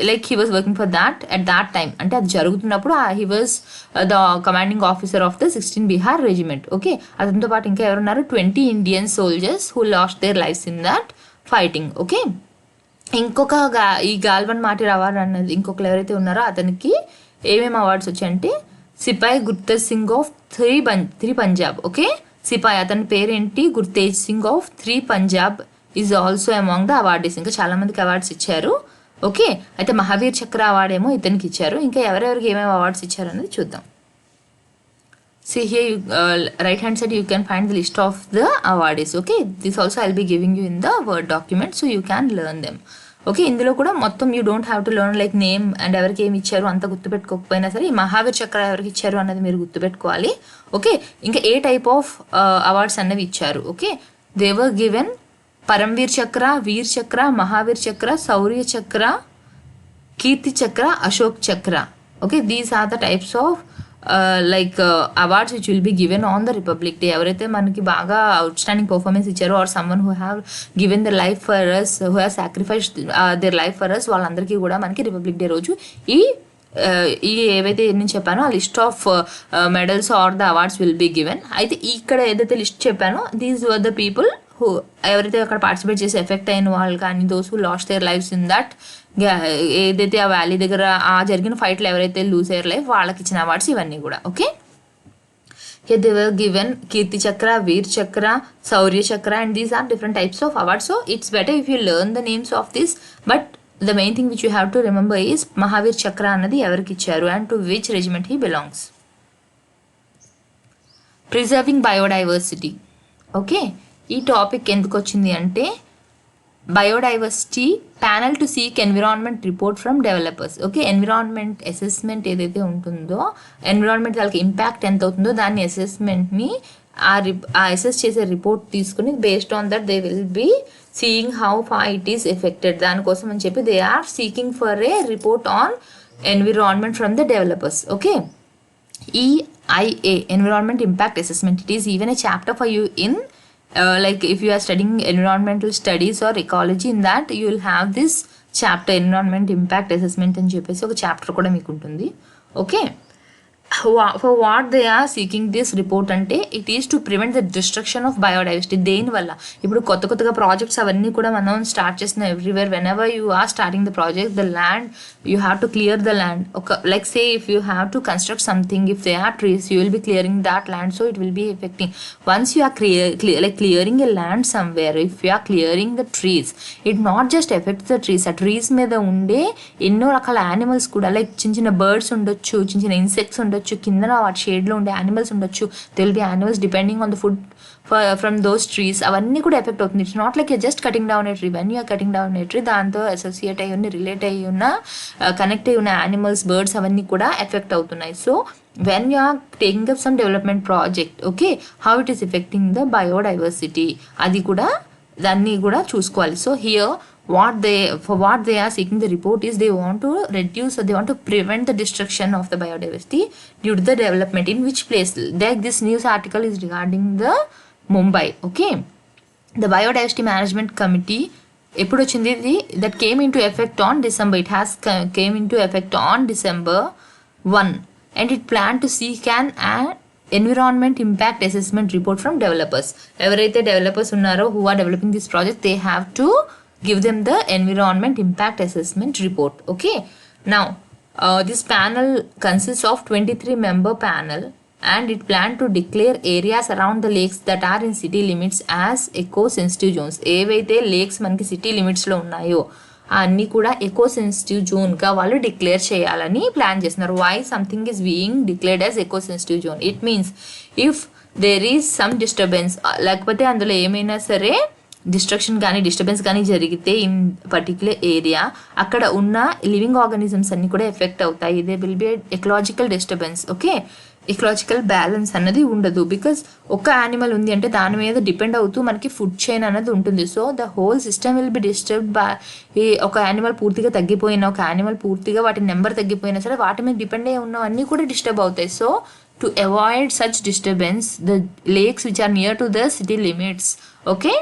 like he was working for that at that time. అంటే అది జరుగుతున్నప్పుడు he was the commanding officer of the 16 Bihar regiment. Okay, అతనితో పాటు ఇంకా ఎవరున్నారు 20 Indian soldiers who lost their lifes in that fighting. Okay, ఇంకొక ఈ గాల్వన్ మాటిర్ అవార్డ్ అన్నది ఇంకొకరు ఎవరైతే ఉన్నారో అతనికి ఏమేమి అవార్డ్స్ వచ్చాయంటే సిపాయి Gurtej Singh of three Punjab. Okay, సిపాయి అతని పేరేంటి Gurtej Singh of 3 Punjab is also among the awardees. ఇంకా చాలా మందికి అవార్డ్స్ ఇచ్చారు. ఓకే, అయితే మహావీర్ చక్ర అవార్డ్ ఏమో ఇతనికి ఇచ్చారు. ఇంకా ఎవరెవరికి ఏమేమి అవార్డ్స్ ఇచ్చారు అనేది చూద్దాం. See here, right hand side you can find the list of the awardees. Okay, this also I'll be giving you in the Word document so you can learn them. Okay, ఇందులో కూడా మొత్తం you don't have to learn like name and ఎవరికి ఏమి ఇచ్చారు అంత గుర్తుపెట్టుకోకపోయినా సరే ఈ మహావీర్ చక్ర ఎవరికి ఇచ్చారు అన్నది మీరు గుర్తుపెట్టుకోవాలి. ఓకే, ఇంకా ఏ టైప్ ఆఫ్ అవార్డ్స్ అన్నవి ఇచ్చారు. Okay, they were given Param Bir చక్ర, వీర్ చక్ర, మహావీర్ చక్ర, శౌర్య చక్ర, కీర్తి Chakra, Ashok Chakra. Okay, these are the types of awards which will be given on the Republic Day. ఎవరైతే మనకి బాగా అవుట్ స్టాండింగ్ పర్ఫార్మెన్స్ ఇచ్చారో or someone who have given their life for us, who have sacrifice their life for us, వాళ్ళందరికీ కూడా మనకి రిపబ్లిక్ డే రోజు ఈ ఏవైతే నేను చెప్పానో ఆ list of medals or the awards will be given. అయితే ఇక్కడ ఏదైతే లిస్ట్ చెప్పానో these were the people who ఎవరైతే అక్కడ పార్టిసిపేట్ చేసి ఎఫెక్ట్ అయిన వాళ్ళు కానీ those who lost their lifes in that ఏదైతే ఆ వ్యాలీ దగ్గర ఆ జరిగిన ఫైట్లో ఎవరైతే లూజ్ అయ్యారు లైఫ్ వాళ్ళకి ఇచ్చిన అవార్డ్స్ ఇవన్నీ కూడా. Okay, here they were given Kirti Chakra, Veer Chakra, Shaurya Chakra, and these are different types of awards. So it's better if you learn the names of this, but the main thing which you have to remember is Mahavir Chakra అన్నది ఎవరికి ఇచ్చారు and to which regiment he belongs. Preserving biodiversity. Okay, ఈ టాపిక్ ఎందుకు వచ్చింది అంటే biodiversity panel to seek environment report from developers. Okay, environment assessment ఏదైతే ఉంటుందో ఎన్విరాన్మెంట్ వాళ్ళకి ఇంపాక్ట్ ఎంత అవుతుందో దాన్ని అసెస్మెంట్ని ఆ అసెస్ చేసే రిపోర్ట్ తీసుకుని based on that they will be seeing how far it is affected. దానికోసం అని చెప్పి they are seeking for a report on environment from the developers. Okay, EIA Environment Impact Assessment. It is even a chapter for you in like if you are studying environmental studies or ecology, in that you will have this chapter environment impact assessment అని చెప్పేసి ఒక చాప్టర్ కూడా మీకు ఉంటుంది. Okay, for what they are seeking this report అంటే it is to prevent the destruction of biodiversity. దేనివల్ల ఇప్పుడు కొత్తగా ప్రాజెక్ట్స్ అవన్నీ కూడా మనం స్టార్ట్ చేస్తున్నాం everywhere. When ever you are starting the project the land you have to clear the land. ఒక like say if you have to construct something, if they are trees you will be clearing that land, so it will be effecting. Once you are clearing a land somewhere, if you are clearing the trees it not just effects the trees, ఆ ట్రీస్ మీద ఉండే ఎన్నో రకాల యానిమల్స్ కూడా లైక్ చిన్న బర్డ్స్ ఉండొచ్చు, చిన్న ఇన్సెక్ట్స్ ఉండొచ్చు, కింద వాటి షేడ్లో ఉండే యానిమల్స్ ఉండొచ్చు. They will be animals depending on the food from those trees. అవన్నీ కూడా ఎఫెక్ట్ అవుతుంది. It's not like just cutting down a tree. When you're cutting down a tree దాంతో అసోసియేట్ అయ్యి ఉన్న రిలేట్ అయ్యి ఉన్న కనెక్ట్ అయ్యి ఉన్న యానిమల్స్ బర్డ్స్ అవన్నీ కూడా ఎఫెక్ట్ అవుతున్నాయి. So when you are taking up some development project, okay, how it is affecting the biodiversity అది కూడా దాన్ని కూడా చూసుకోవాలి. So here what they are seeking the report is they want to reduce or they want to prevent the destruction of the biodiversity due to the development in which place. Like this news article is regarding the Mumbai. Okay, the biodiversity management committee ఎప్పుడు వచ్చింది ఇది that came into effect on December. It has came into effect on December 1 and it planned to seek an environment impact assessment report from developers. ఎవరైతే డెవలపర్స్ ఉన్నారో who are developing this project, they have to give them the environment impact assessment report. Okay, now this panel consists of 23-member panel and it planned to declare areas around the lakes that are in city limits as eco sensitive zones. ఏవైతే లేక్స్ మనకి సిటీ లిమిట్స్లో ఉన్నాయో అన్నీ కూడా ఎకో సెన్సిటివ్ జోన్గా వాళ్ళు డిక్లేర్ చేయాలని ప్లాన్ చేస్తున్నారు. Why something is being declared as eco sensitive zone? It means if there is some disturbance, లేకపోతే అందులో ఏమైనా సరే డిస్ట్రక్షన్ కానీ డిస్టర్బెన్స్ కానీ జరిగితే ఇన్ పర్టిక్యులర్ ఏరియా అక్కడ ఉన్న లివింగ్ ఆర్గానిజమ్స్ అన్నీ కూడా ఎఫెక్ట్ అవుతాయి. They will B ecological disturbance. Okay, ecological balance అన్నది ఉండదు. బికాస్ ఒక యానిమల్ ఉంది అంటే దాని మీద డిపెండ్ అవుతూ మనకి ఫుడ్ చైన్ అన్నది ఉంటుంది. So the whole system will be disturbed by ఒక యానిమల్ పూర్తిగా తగ్గిపోయినా, ఒక యానిమల్ పూర్తిగా వాటి నెంబర్ తగ్గిపోయినా సరే వాటి మీద డిపెండ్ అయ్యి ఉన్నవన్నీ కూడా డిస్టర్బ్ అవుతాయి. So to avoid such disturbance the lakes which are near to the city limits, okay,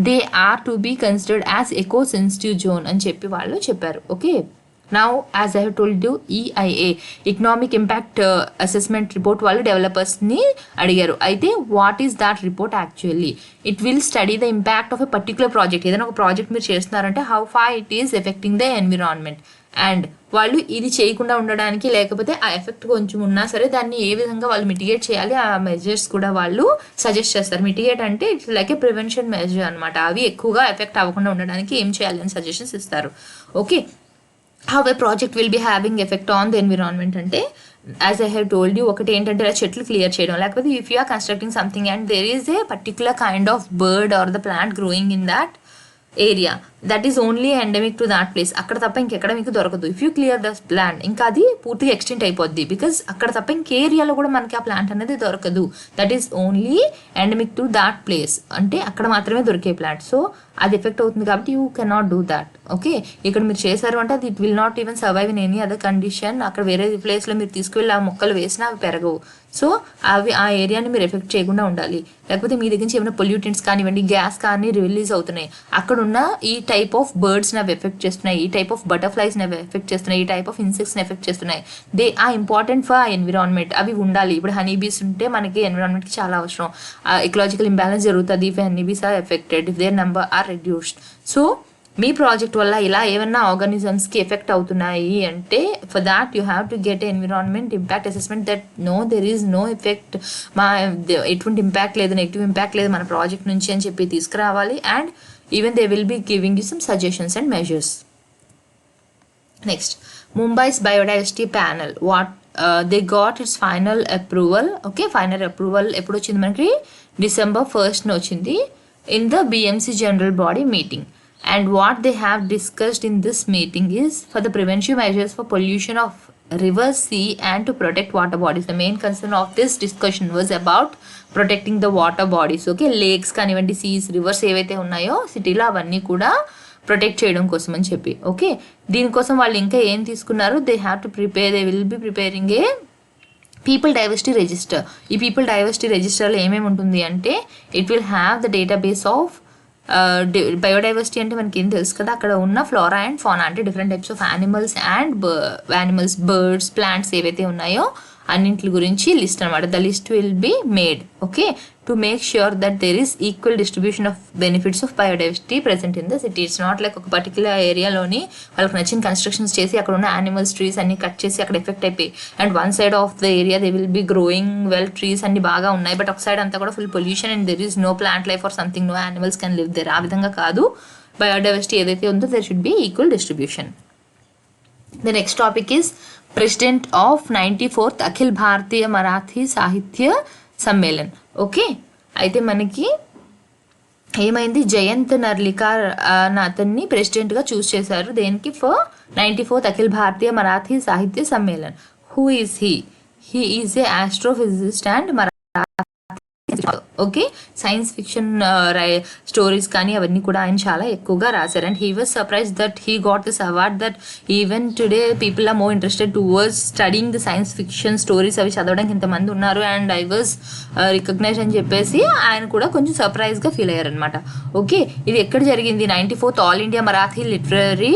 they are to be considered as eco sensitive zone అని చెప్పి వాళ్ళు చెప్పారు. Okay, now as I have told you, EIA economic impact assessment report వాళ్ళు డెవలపర్స్ని అడిగారు. అయితే what is that report actually? It will study the impact of a particular project. ఏదైనా ఒక ప్రాజెక్ట్ మీరు చేస్తున్నారంటే how far it is affecting the environment, and వాళ్ళు ఇది చేయకుండా ఉండడానికి లేకపోతే ఆ ఎఫెక్ట్ కొంచెం ఉన్నా సరే దాన్ని ఏ విధంగా వాళ్ళు మిటిగేట్ చేయాలి, ఆ మెజర్స్ కూడా వాళ్ళు సజెస్ట్ చేస్తారు. మిటిగేట్ అంటే it's like A prevention measure అనమాట. అవి ఎక్కువగా ఎఫెక్ట్ అవ్వకుండా ఉండడానికి ఏం చేయాలి అని సజెషన్స్ ఇస్తారు. Okay, how a project will be having effect on the environment అంటే as I have told you, ఒకటి ఏంటంటే ఇలా చెట్లు క్లియర్ చేయడం, లేకపోతే if you are constructing something and there is a particular kind of bird or the plant growing in that area that is only endemic to that place, అక్కడ తప్ప ఇంకెక్కడ మీకు దొరకదు. If you clear the plant ఇంకా అది పూర్తిగా ఎక్స్టెంట్ అయిపోద్ది, బికాస్ అక్కడ తప్ప ఇంకే ఏరియాలో కూడా మనకి ఆ ప్లాంట్ అనేది దొరకదు. That is only endemic to that place, అంటే అక్కడ మాత్రమే దొరికే ప్లాంట్. సో అది ఎఫెక్ట్ అవుతుంది కాబట్టి you cannot do that. Okay, ఇక్కడ మీరు చేశారు అంటే అది it will not even survive in any other condition. అక్కడ వేరే ప్లేస్లో మీరు తీసుకువెళ్ళి ఆ మొక్కలు వేసినా అవి పెరగవు. సో అవి ఆ ఏరియాని మీరు ఎఫెక్ట్ చేయకుండా ఉండాలి. లేకపోతే మీ దగ్గర నుంచి ఏమైనా పొల్యూటెంట్స్ కానివ్వండి, గ్యాస్ కానీ రిలీజ్ అవుతున్నాయి, అక్కడ ఉన్న ఈ టైప్ ఆఫ్ బర్డ్స్ని అవి ఎఫెక్ట్ చేస్తున్నాయి, ఈ టైప్ ఆఫ్ బటర్ఫ్లైస్ని అవి ఎఫెక్ట్ చేస్తున్నాయి, ఈ టైప్ ఆఫ్ ఇన్సెక్ట్స్ని ఎఫెక్ట్ చేస్తున్నాయి. They are important for environment. అవి ఉండాలి. ఇప్పుడు హనీ బీస్ ఉంటే మనకి ఎన్విరాన్మెంట్కి చాలా అవసరం. ఎకలాజికల్ ఇంబ్యాలెన్స్ జరుగుతుంది if honey bees are affected, if their number are reduced. So మీ ప్రాజెక్ట్ వల్ల ఇలా ఏమన్నా ఆర్గానిజమ్స్కి ఎఫెక్ట్ అవుతున్నాయి అంటే for that you have to get environment impact assessment that no there is no effect, మా ఎటువంటి ఇంపాక్ట్ లేదు, నెగిటివ్ ఇంపాక్ట్ లేదు మన ప్రాజెక్ట్ నుంచి అని చెప్పి తీసుకురావాలి. And even they will be giving you some suggestions and measures. Next, Mumbai's biodiversity panel what they got it's final approval. Okay, final approval ఎప్పుడు వచ్చింది మనకి? December 1st వచ్చింది in the BMC general body meeting. And what they have discussed in this meeting is for the preventive measures for pollution of rivers, sea and to protect water bodies. The main concern of this discussion was about protecting the water bodies. Okay, lakes కానివ్వండి, సీస్, రివర్స్ ఏవైతే ఉన్నాయో సిటీలో అవన్నీ కూడా ప్రొటెక్ట్ చేయడం కోసం అని చెప్పి. ఓకే, దీనికోసం వాళ్ళు ఇంకా ఏం తీసుకున్నారు? They have to prepare, they will B preparing A people diversity register. ఈ పీపుల్ డైవర్సిటీ రిజిస్టర్లో ఏమేమి ఉంటుంది అంటే it will have the database of biodiversity అంటే మనకి ఏం తెలుసు కదా, అక్కడ ఉన్న ఫ్లోరా అండ్ ఫానా అంటే different types of animals and birds, plants ఏవైతే ఉన్నాయో అన్నింటి గురించి లిస్ట్ అనమాట. The list will be made, okay, to make sure that there is equal distribution of benefits of biodiversity present in the city. It's not like ఒక పర్టికులర్ ఏరియాలోని వాళ్ళకి నచ్చిన కన్స్ట్రక్షన్స్ చేసి అక్కడ ఉన్న యానిమల్స్, ట్రీస్ అన్ని కట్ చేసి అక్కడ ఎఫెక్ట్ అయిపోయి and one side of the area they will be growing well, trees అన్ని బాగా ఉన్నాయి, బట్ ఒక సైడ్ అంతా కూడా full pollution and there is no plant life or something, no animals can live there. ఆ విధంగా కాదు, బయోడైవర్సిటీ ఏదైతే ఉందో there should be equal distribution. The next topic is President of 94th Akhil Bharatiya Marathi Sahitya Sammelan. Okay, అయితే మనకి ఏమైంది, జయంత్ నర్లికర్ అతన్ని ప్రెసిడెంట్గా చూస్ చేశారు. దేనికి? For 94th Akhil Bharatiya Marathi Sahitya Sammelan. Who is he? He is a astrophysicist and Marathi. Okay, science fiction stories కానీ అవన్నీ కూడా ఆయన చాలా ఎక్కువగా రాశారు. And he was surprise that he got this award that even today people are more interested towards studying the science fiction stories. అవి చదవడానికి ఇంతమంది ఉన్నారు అండ్ ఐ వాజ్ రికగ్నైజ్ అని చెప్పేసి ఆయన కూడా కొంచెం సర్ప్రైజ్గా ఫీల్ అయ్యారనమాట. ఓకే, ఇది ఎక్కడ జరిగింది? 94th all India Marathi literary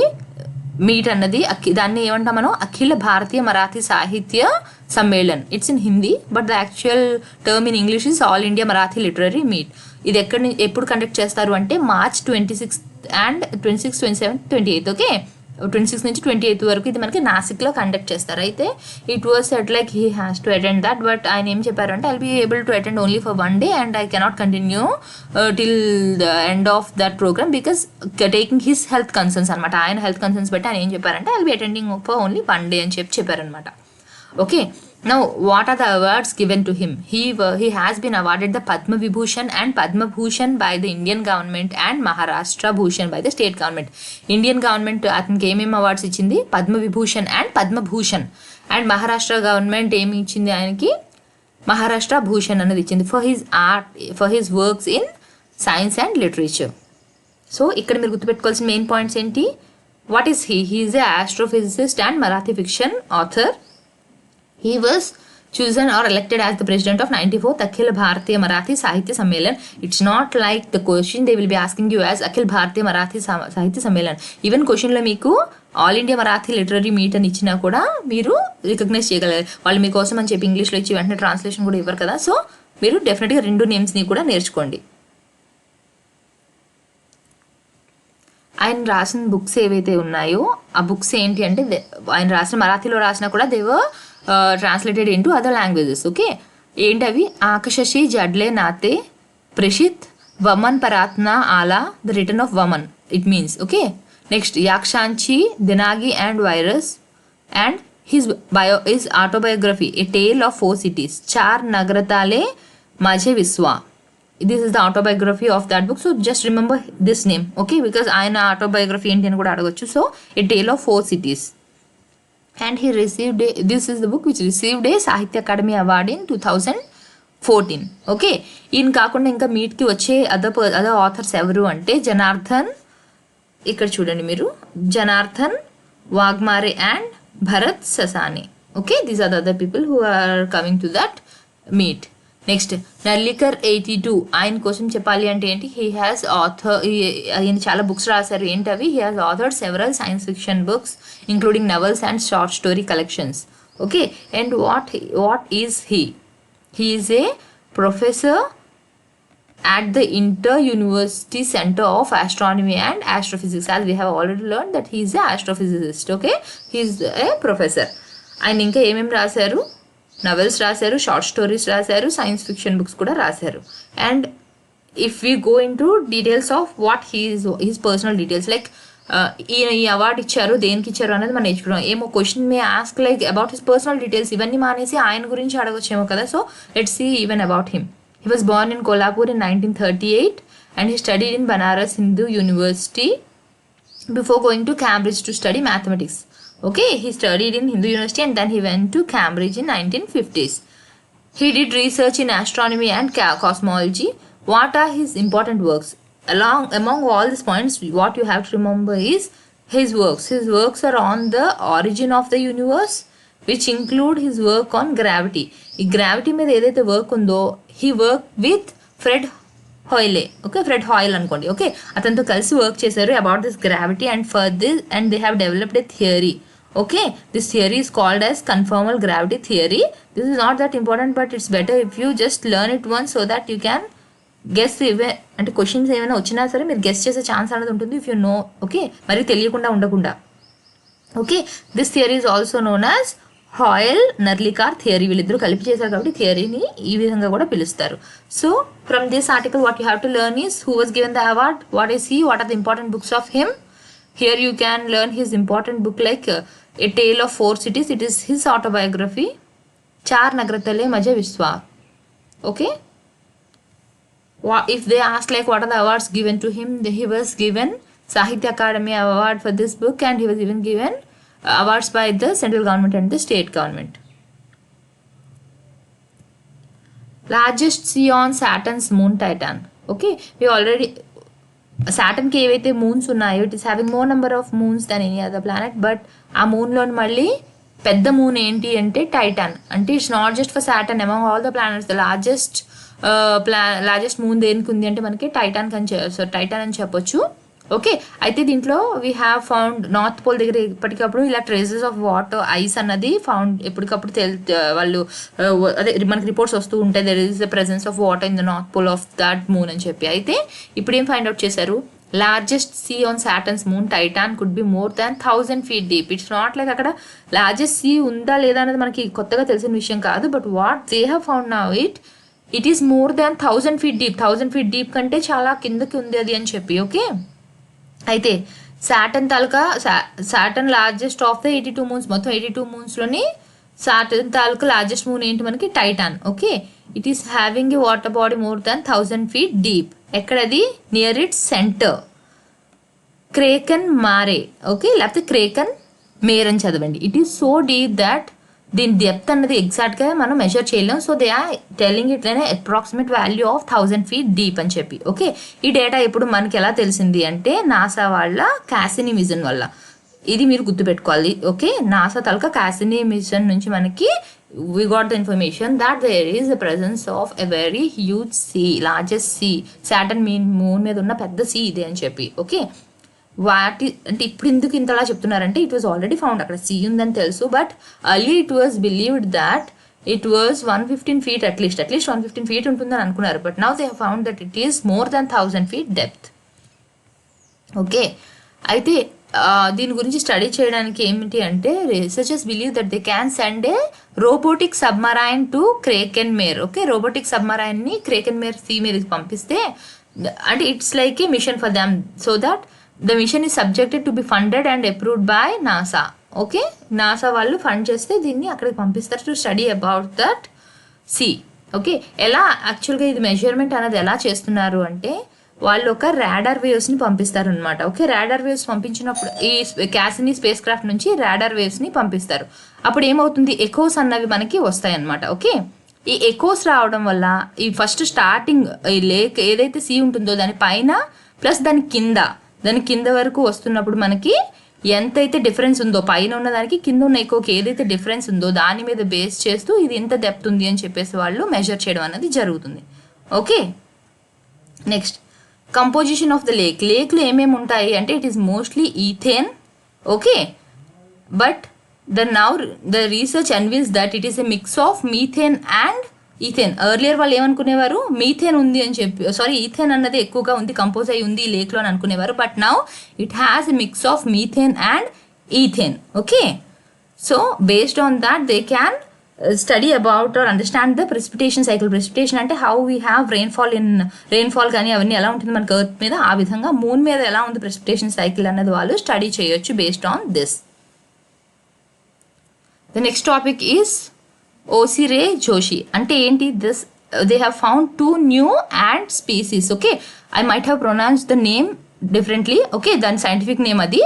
meet అన్నది, దాన్ని ఏమంటాం మనం? Akhil Bharatiya Marathi Sahitya Sammelan. It's in Hindi but the actual term in English is all India Marathi literary meet. ఇది ఎప్పుడు కండక్ట్ చేస్తారు అంటే March 26th and 26, 27, 28. ఓకే, 26 నుంచి 28 వరకు ఇది మనకి నాసిక్లో కండక్ట్ చేస్తారు. అయితే it was set like he has to attend that, but ఆయన ఏం చెప్పారంటే I'll be able to attend only for 1 day and I cannot continue till the end of that programme because taking his health concerns అనమాట. ఆయన హెల్త్ కన్సర్న్స్ బట్టి ఆయన ఏం చెప్పారంటే I'll be attending for only 1 day అని చెప్పారనమాట. Okay, now what are the awards given to him? He has been awarded the Padma Vibhushan and Padma Bhushan by the Indian government and Maharashtra Bhushan by the state government. Indian government అతనికి ఏమేమి అవార్డ్స్ ఇచ్చింది? Padma Vibhushan and Padma Bhushan. And Maharashtra government ఏమి ఇచ్చింది ఆయనకి? మహారాష్ట్ర భూషణ్ అనేది ఇచ్చింది for his works in science and literature. So ఇక్కడ మీరు గుర్తుపెట్టుకోవాల్సిన మెయిన్ పాయింట్స్ ఏంటి? What is he is a astrophysicist and Marathi fiction author. He was chosen or elected as the president of 94th Akhil Bharatiya Marathi Sahitya Sammelan. It's not like the question they will be asking you as Akhil Bharatiya Marathi Sahitya Sammelan. Even question లో మీకు all India Marathi literary meet అని ఇచ్చినా కూడా మీరు రికగ్నైజ్ చేయగలరు. వాళ్ళు మీకోసం అని చెప్పి ఇంగ్లీష్లో ఇచ్చి వెంటనే ట్రాన్స్లేషన్ కూడా ఇవ్వరు కదా. సో మీరు డెఫినెట్గా 2 నేమ్స్ని కూడా నేర్చుకోండి. ఆయన రాసిన బుక్స్ ఏవైతే ఉన్నాయో ఆ బుక్స్ ఏంటి అంటే ఆయన రాసిన మరాఠీలో రాసినా కూడా they were translated into other languages. Okay, ఏంటవి? Akashashi Jadle Nate Preshit Vaman Paratna Aala the return of Vaman it means. Okay, next Yakshanchi Dengi and virus and his autobiography a tale of 4 cities. 4 Nagaratale Majhe Vishwa. This is the autobiography of that book. So just remember this name, okay, because ఆయన autobiography ఏంటి అని కూడా అడగొచ్చు. So a tale of 4 cities. And he received this is the book which received a Sahitya Akademi Award in 2014. Okay, ఈయన కాకుండా ఇంకా మీట్కి వచ్చే అదర్ ఆథర్స్ ఎవరు అంటే జనార్దన్, ఇక్కడ చూడండి మీరు, Janardhan Waghmare and Bharat Sasane. Okay, these are the other people who are coming to that meet. Next Narlikar 82. ఆయన కోసం చెప్పాలి అంటే ఏంటి? ఆయన చాలా బుక్స్ రాశారు. ఏంటవి? He has authored several science fiction books including novels and short story collections. Okay, and what is he? He is a professor at the Inter-University Center of Astronomy and Astrophysics. As we have already learned that he is a astrophysicist. Okay, he is a professor. ఆయన ఇంకా ఏమేమి రాశారు? నవెల్స్ రాశారు, షార్ట్ స్టోరీస్ రాశారు, సైన్స్ ఫిక్షన్ బుక్స్ కూడా రాశారు. And if we go in to details of what he's personal details like ఈయన ఈ అవార్డు ఇచ్చారు, దేనికి ఇచ్చారు అనేది మనం నేర్చుకున్నాం. ఏమో question may ask like about his personal details, ఇవన్నీ మానేసి ఆయన గురించి అడగొచ్చేమో కదా. So let's see even about him. He was born in Kolhapur in 1938 and he studied in Banaras Hindu University before going to Cambridge to study mathematics. Okay, he studied in Hindu University and then he went to Cambridge in 1950s. He did research in astronomy and cosmology. What are his important works? Among all these points, what you have to remember is his works. His works are on the origin of the universe, which include his work on gravity. ఈ గ్రావిటీ మీద ఏదైతే వర్క్ ఉందో he work with Fred Hoyle. Okay, Fred Hoyle అనుకోండి. ఓకే, అతనితో కలిసి వర్క్ చేశారు about this gravity and for this and they have developed a theory. Okay, this theory is called as conformal gravity theory. This is not that important but it's better if you just learn it once so that you can guess. అంటే క్వశ్చన్స్ ఏమైనా వచ్చినా సరే మీరు గెస్ చేసే ఛాన్స్ అనేది ఉంటుంది ఇఫ్ యూ నో. ఓకే, మరి తెలియకుండా ఉండకుండా. Okay, this theory is also known as Hoyle Narlikar theory. వీళ్ళిద్దరూ కలిపి చేశారు కాబట్టి థియరీని ఈ విధంగా కూడా పిలుస్తారు. So from this article what you have to learn is who was given the award, what is he, what are the important books of him. Here you can learn his important book like a tale of 4 cities. It is his autobiography. 4 నగరతలే మజ విశ్వా. Okay, if they ask like what are the awards given to him, he was given Sahitya Akademi Award for this book and he was even given awards by the central government and the state government. Largest sea on Saturn's moon Titan. Okay, we already Saturn కి ఏవైతే మూన్స్ ఉన్నాయో it is having more number of moons than any other planet. But ఆ మూన్లో మళ్ళీ పెద్ద మూన్ ఏంటి అంటే టైటాన్. అంటే it's not just for Saturn, among all the planets the largest moon దేనికి ఉంది అంటే మనకి టైటాన్ అని చెప్పొచ్చు. ఓకే, అయితే దీంట్లో we have found north pole దగ్గర ఎప్పటికప్పుడు ఇలా ట్రేసెస్ ఆఫ్ వాటర్ ఐస్ అన్నది ఫౌండ్ ఎప్పటికప్పుడు వాళ్ళు అదే మనకి రిపోర్ట్స్ వస్తూ ఉంటాయి there is the presence of water in the north pole of that moon అని చెప్పి. అయితే ఇప్పుడు ఏం ఫైండ్ అవుట్ చేశారు, largest sea on Saturn's moon Titan could be more than 1000 feet deep. It's not like అక్కడ లార్జెస్ట్ సీ ఉందా లేదా అనేది మనకి కొత్తగా తెలిసిన విషయం కాదు. But what they have found now it is more than 1000 feet deep. 1000 feet deep కంటే చాలా కిందకి ఉంది అది అని చెప్పి. ఓకే, అయితే Saturn largest of the 82 moons, మొత్తం 82 మూన్స్లోని సాటర్న్ తాలూకా లార్జెస్ట్ మూన్ ఏంటి మనకి Titan. Okay, it is having a water body more than 1000 feet deep. ఎక్కడది? నియర్ ఇట్స్ సెంటర్ క్రేకన్ మారే. ఓకే, లేకపోతే క్రేకన్ మేర్ అని చదవండి. It is so deep that దీని డెప్త్ అన్నది ఎగ్జాక్ట్గా మనం మెజర్ చేయలేం. So they are telling it అనే approximate value of 1000 feet deep అని చెప్పి. ఓకే, ఈ డేటా ఇప్పుడు మనకి ఎలా తెలిసింది అంటే నాసా వాళ్ళ క్యాసినీ మిషన్ వల్ల. ఇది మీరు గుర్తుపెట్టుకోవాలి. ఓకే, నాసా తలక క్యాసినీ మిషన్ నుంచి మనకి we got the information that there is the presence of a very huge sea, largest sea. Saturn moon మీద ఉన్న పెద్ద సీ ఇది అని చెప్పి. ఓకే, వాటి అంటే ఇప్పుడు ఎందుకు ఇంతలా చెప్తున్నారంటే ఇట్ వాజ్ ఆల్రెడీ ఫౌండ్, అక్కడ సీ ఉందని తెలుసు, but early it was believed that it was 115 feet at least 115 feet ఉంటుందని అనుకున్నారు. But now they found that it is more than 1000 feet depth. Okay, అయితే దీని గురించి స్టడీ చేయడానికి ఏమిటి అంటే researchers believe that they can send a robotic submarine to Kraken Mare. Okay, robotic సబ్మరైన్ని క్రేకెన్మేర్ సీ మీదకి పంపిస్తే అంటే it's like a mission for them, so that the mission is subjected to be funded and approved by NASA. Okay, NASA వాళ్ళు ఫండ్ చేస్తే దీన్ని అక్కడికి పంపిస్తారు to study about that sea. Okay, ఎలా యాక్చువల్గా ఇది మెజర్మెంట్ అనేది ఎలా చేస్తున్నారు అంటే వాళ్ళు ఒక రాడార్ వేవ్స్ని పంపిస్తారు అనమాట. ఓకే, రాడార్ వేవ్స్ పంపించినప్పుడు ఈ క్యాసినీ స్పేస్ క్రాఫ్ట్ నుంచి రాడార్ వేవ్స్ని పంపిస్తారు. అప్పుడు ఏమవుతుంది, ఎకోస్ అన్నవి మనకి వస్తాయి అనమాట. ఓకే, ఈ ఎకోస్ రావడం వల్ల ఈ ఫస్ట్ స్టార్టింగ్ ఈ లేక్ ఏదైతే సీ ఉంటుందో దాని పైన ప్లస్ దాని కింద వరకు వస్తున్నప్పుడు మనకి ఎంతైతే డిఫరెన్స్ ఉందో పైన ఉన్న దానికి కింద ఉన్న ఎకోకి ఏదైతే డిఫరెన్స్ ఉందో దాని మీద బేస్ చేస్తూ ఇది ఎంత డెప్త్ ఉంది అని చెప్పేసి వాళ్ళు మెజర్ చేయడం అనేది జరుగుతుంది. Okay, next composition of the లేక్లో ఏమేమి ఉంటాయి అంటే it is mostly ethane. Okay, but the research unveils that it is a mix of methane and ethane. Earlier వాళ్ళు ఏమనుకునేవారు, మీథేన్ ఉంది అని చెప్పి, ఈథేన్ అన్నది ఎక్కువగా ఉంది, కంపోజ్ అయి ఉంది ఈ లేక్లో అని అనుకునేవారు. But now it has a mix of methane and ethane. Okay, so based on that they can study about or understand the precipitation cycle. Precipitation అంటే హౌ వీ హ్యావ్ రెయిన్ఫాల్ కానీ అవన్నీ ఎలా ఉంటుంది మనకి ఎర్త్ మీద, ఆ విధంగా మూన్ మీద ఎలా ఉంది ప్రెసిపిటేషన్ సైకిల్ అన్నది వాళ్ళు స్టడీ చేయొచ్చు based on this. The next topic is Ooceraea joshii. అంటే ఏంటి this, they have found 2 new ant species. Okay, I might have pronounced the name differently. Okay, దాని సైంటిఫిక్ నేమ్ అది.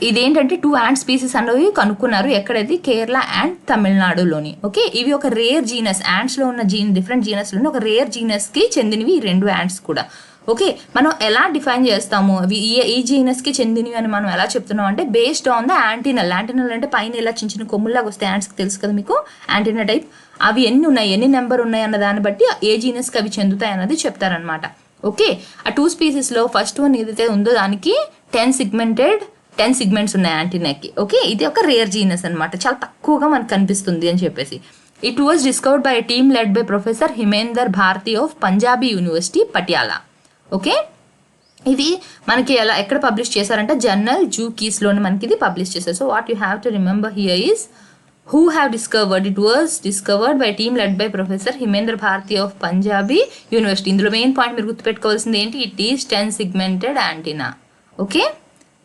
ఇదేంటంటే 2 ant species అనేవి కనుక్కున్నారు. ఎక్కడది, కేరళ అండ్ తమిళనాడులోని. ఓకే, ఇవి ఒక రేర్ జీనస్, యాంట్స్లో ఉన్న డిఫరెంట్ జీనస్లోని ఒక రేర్ జీనస్కి చెందినవి ఈ 2 ants కూడా. ఓకే, మనం ఎలా డిఫైన్ చేస్తాము ఈ జీనస్కి చెందినవి అని మనం ఎలా చెప్తున్నాం అంటే బేస్డ్ ఆన్ ద యాంటీనల్. యాంటీనల్ అంటే పైన ఇలా చిన్న చిన్న కొమ్ముల్లాగా వస్తాయి యాంట్స్కి, తెలుసు కదా మీకు యాంటీనా టైప్. అవి ఎన్ని ఉన్నాయి, ఎన్ని నెంబర్ ఉన్నాయి అన్న దాన్ని బట్టి ఏ జీనస్కి అవి చెందుతాయి అన్నది చెప్తారనమాట. ఓకే, ఆ 2 species ఫస్ట్ వన్ ఏదైతే ఉందో దానికి 10 సిగ్మెంట్స్ ఉన్నాయి యాంటీనాకి. ఓకే, ఇది ఒక రేర్ జీనస్ అనమాట, చాలా తక్కువగా మనకు కనిపిస్తుంది అని చెప్పేసి. It was discovered by team led by professor Himender Bharti of Punjabi university Patiala. Okay, ఇది మనకి ఎక్కడ పబ్లిష్ చేశారంటే జర్నల్ జూకీస్లోని మనకి ఇది పబ్లిష్ చేశారు. So what you have to remember here is who have discovered, it was discovered by team led by Professor Himendra Bharati of Punjabi University. ఇందులో మెయిన్ పాయింట్ మీరు గుర్తుపెట్టుకోవాల్సింది ఏంటి, it is 10 segmented antenna. Okay,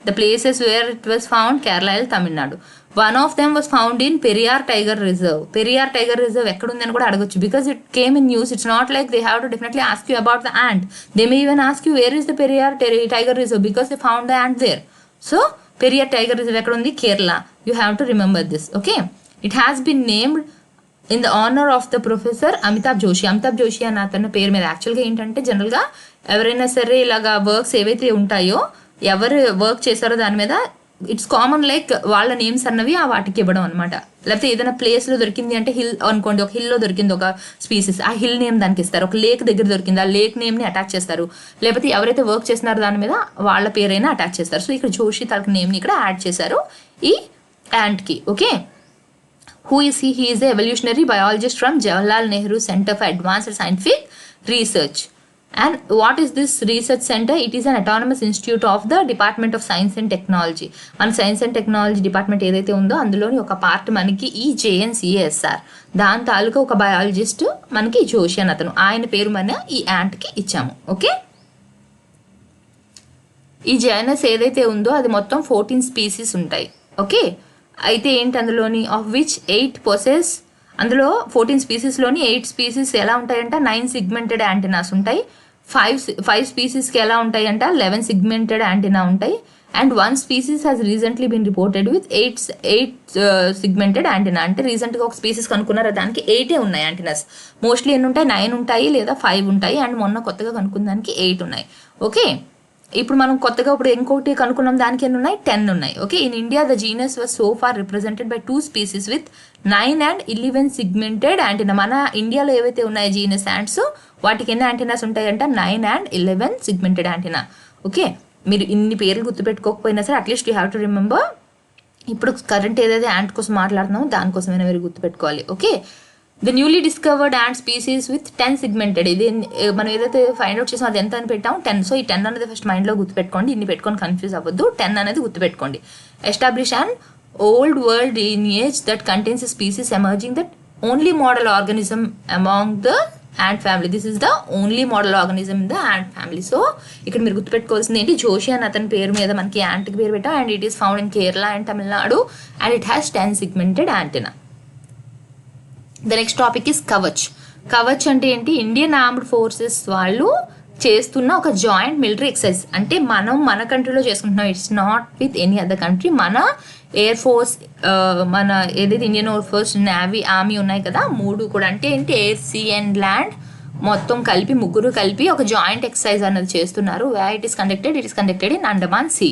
the places where it was found, Kerala, Tamil Nadu. One of them was found in Periyar Tiger Reserve. Periyar Tiger Reserve ఎక్కడ ఉందని కూడా అడగొచ్చు, because it came in news. It's not like they have to definitely ask you about the ant. They may even ask you where is the Periyar Tiger Reserve, because they found the ant there. So Periyar Tiger Reserve ఎక్కడ ఉంది, Kerala. You have to remember this. Okay, it has been named in the honor of the professor Amitabh Joshi అన్న అతని పేరు మీద. యాక్చువల్గా ఏంటంటే జనరల్గా ఎవరైనా సరే ఇలాగా వర్క్స్ ఏవైతే ఉంటాయో, ఎవరు వర్క్ చేశారో దాని మీద ఇట్స్ కామన్ లైక్ వాళ్ళ నేమ్స్ అన్నవి ఆ వాటికి ఇవ్వడం అనమాట. లేకపోతే ఏదైనా ప్లేస్లో దొరికింది అంటే హిల్ అనుకోండి, ఒక హిల్లో దొరికింది ఒక స్పీసీస్, ఆ హిల్ నేమ్ దానికి ఇస్తారు. ఒక లేక్ దగ్గర దొరికింది, ఆ లేక్ నేమ్ని అటాచ్ చేస్తారు. లేకపోతే ఎవరైతే వర్క్ చేస్తున్నారో దాని మీద వాళ్ళ పేరైనా అటాచ్ చేస్తారు. సో ఇక్కడ జోషి తనకి నేమ్ని ఇక్కడ యాడ్ చేశారు ఈ యాంట్కి. Okay, who is he? He is an evolutionary biologist from Jawaharlal Nehru Center for Advanced Scientific Research. And what is this research center? It is an autonomous institute of the Department of Science and Technology. మన సైన్స్ అండ్ టెక్నాలజీ డిపార్ట్మెంట్ ఏదైతే ఉందో అందులోని ఒక పార్ట్ మనకి ఈ JNCASR, దాని తాలూకా ఒక బయాలజిస్ట్ మనకి జోషి అని అతను, ఆయన పేరు మన ఈ యాంట్కి ఇచ్చాము. ఓకే, ఈ జైనస్ ఏదైతే ఉందో అది మొత్తం 14 స్పీసీస్ ఉంటాయి. ఓకే, అయితే ఏంటి అందులోని ఆఫ్ విచ్ 8 పొసెస్, అందులో 14 స్పీసీస్లోని 8 స్పీసీస్ ఎలా ఉంటాయంటే 9 సిగ్మెంటెడ్ యాంటెనాస్ ఉంటాయి. 5 స్పీసీస్కి ఎలా ఉంటాయంట 11 సిగ్మెంటెడ్ యాంటెనా ఉంటాయి. And 1 species has recently been reported with 8 segmented antenna. అంటే రీసెంట్గా ఒక స్పీసీస్ కనుక్కున్నారు, దానికి 8 ఉన్నాయి యాంటీనాస్. మోస్ట్లీ ఎన్ని ఉంటాయి, 9 ఉంటాయి లేదా 5 ఉంటాయి. అండ్ మొన్న కొత్తగా కనుక్కున్న దానికి 8 ఉన్నాయి. ఓకే, ఇప్పుడు మనం కొత్తగా ఇప్పుడు ఇంకోటి కనుక్కున్నాం, దానికి ఎన్ని ఉన్నాయి, 10 ఉన్నాయి. Okay, in India the genus was so far represented by 2 species with 9 and 11 segmented antenna. మన ఇండియాలో ఏవైతే ఉన్నాయి జీనస్ యాంట్స్, వాటికి ఎన్ని యాంటీనాస్ ఉంటాయంట, 9 and 11 సిగ్మెంటెడ్ యాంటీనా. ఓకే, మీరు ఇన్ని పేర్లు గుర్తుపెట్టుకోకపోయినా సరే at least you have to remember. ఇప్పుడు కరెంట్ ఏదైతే యాంట్ కోసం మాట్లాడుతున్నామో దానికోసమైనా మీరు గుర్తుపెట్టుకోవాలి. Okay, the newly discovered ant species with 10 సిగ్మెంటెడ్. ఇది మనం ఏదైతే ఫైండ్ అవుట్ చేసామో అది ఎంత అని పెట్టాము, 10. సో ఈ 10 అనేది ఫస్ట్ మైండ్లో గుర్తుపెట్టుకోండి, ఇన్ని పెట్టుకొని కన్ఫ్యూజ్ అవ్వద్దు. 10 అనేది గుర్తుపెట్టుకోండి. Establish and old world lineage that contains a species emerging that only model organism among the ant family. This is the only model organism in the ant family. So ఇక్కడ మీరు గుర్తుపెట్టుకోవాల్సింది ఏంటి, జోషి అని అతని పేరు మీద మనకి యాంట్కి పేరు పెట్టాం. And it is found in Kerala and Tamil Nadu and it has 10 segmented antenna. The next topic is Kavach. Kavach అంటే ఏంటి, ఇండియన్ ఆర్మ్డ్ ఫోర్సెస్ వాళ్ళు చేస్తున్న ఒక జాయింట్ మిలిటరీ ఎక్సర్సైజ్. అంటే మనం మన కంట్రీలో చేసుకుంటున్నాం, it's not with any other country. మన ఎయిర్ ఫోర్స్, మన ఏదైతే Indian air force, navy, army ఉన్నాయి కదా, 3 కూడా. అంటే ఏంటి, ఎయిర్, సీ అండ్ ల్యాండ్ మొత్తం కలిపి, ముగ్గురు కలిపి ఒక జాయింట్ ఎక్సర్సైజ్ అనేది చేస్తున్నారు. Where it is conducted in Andaman sea.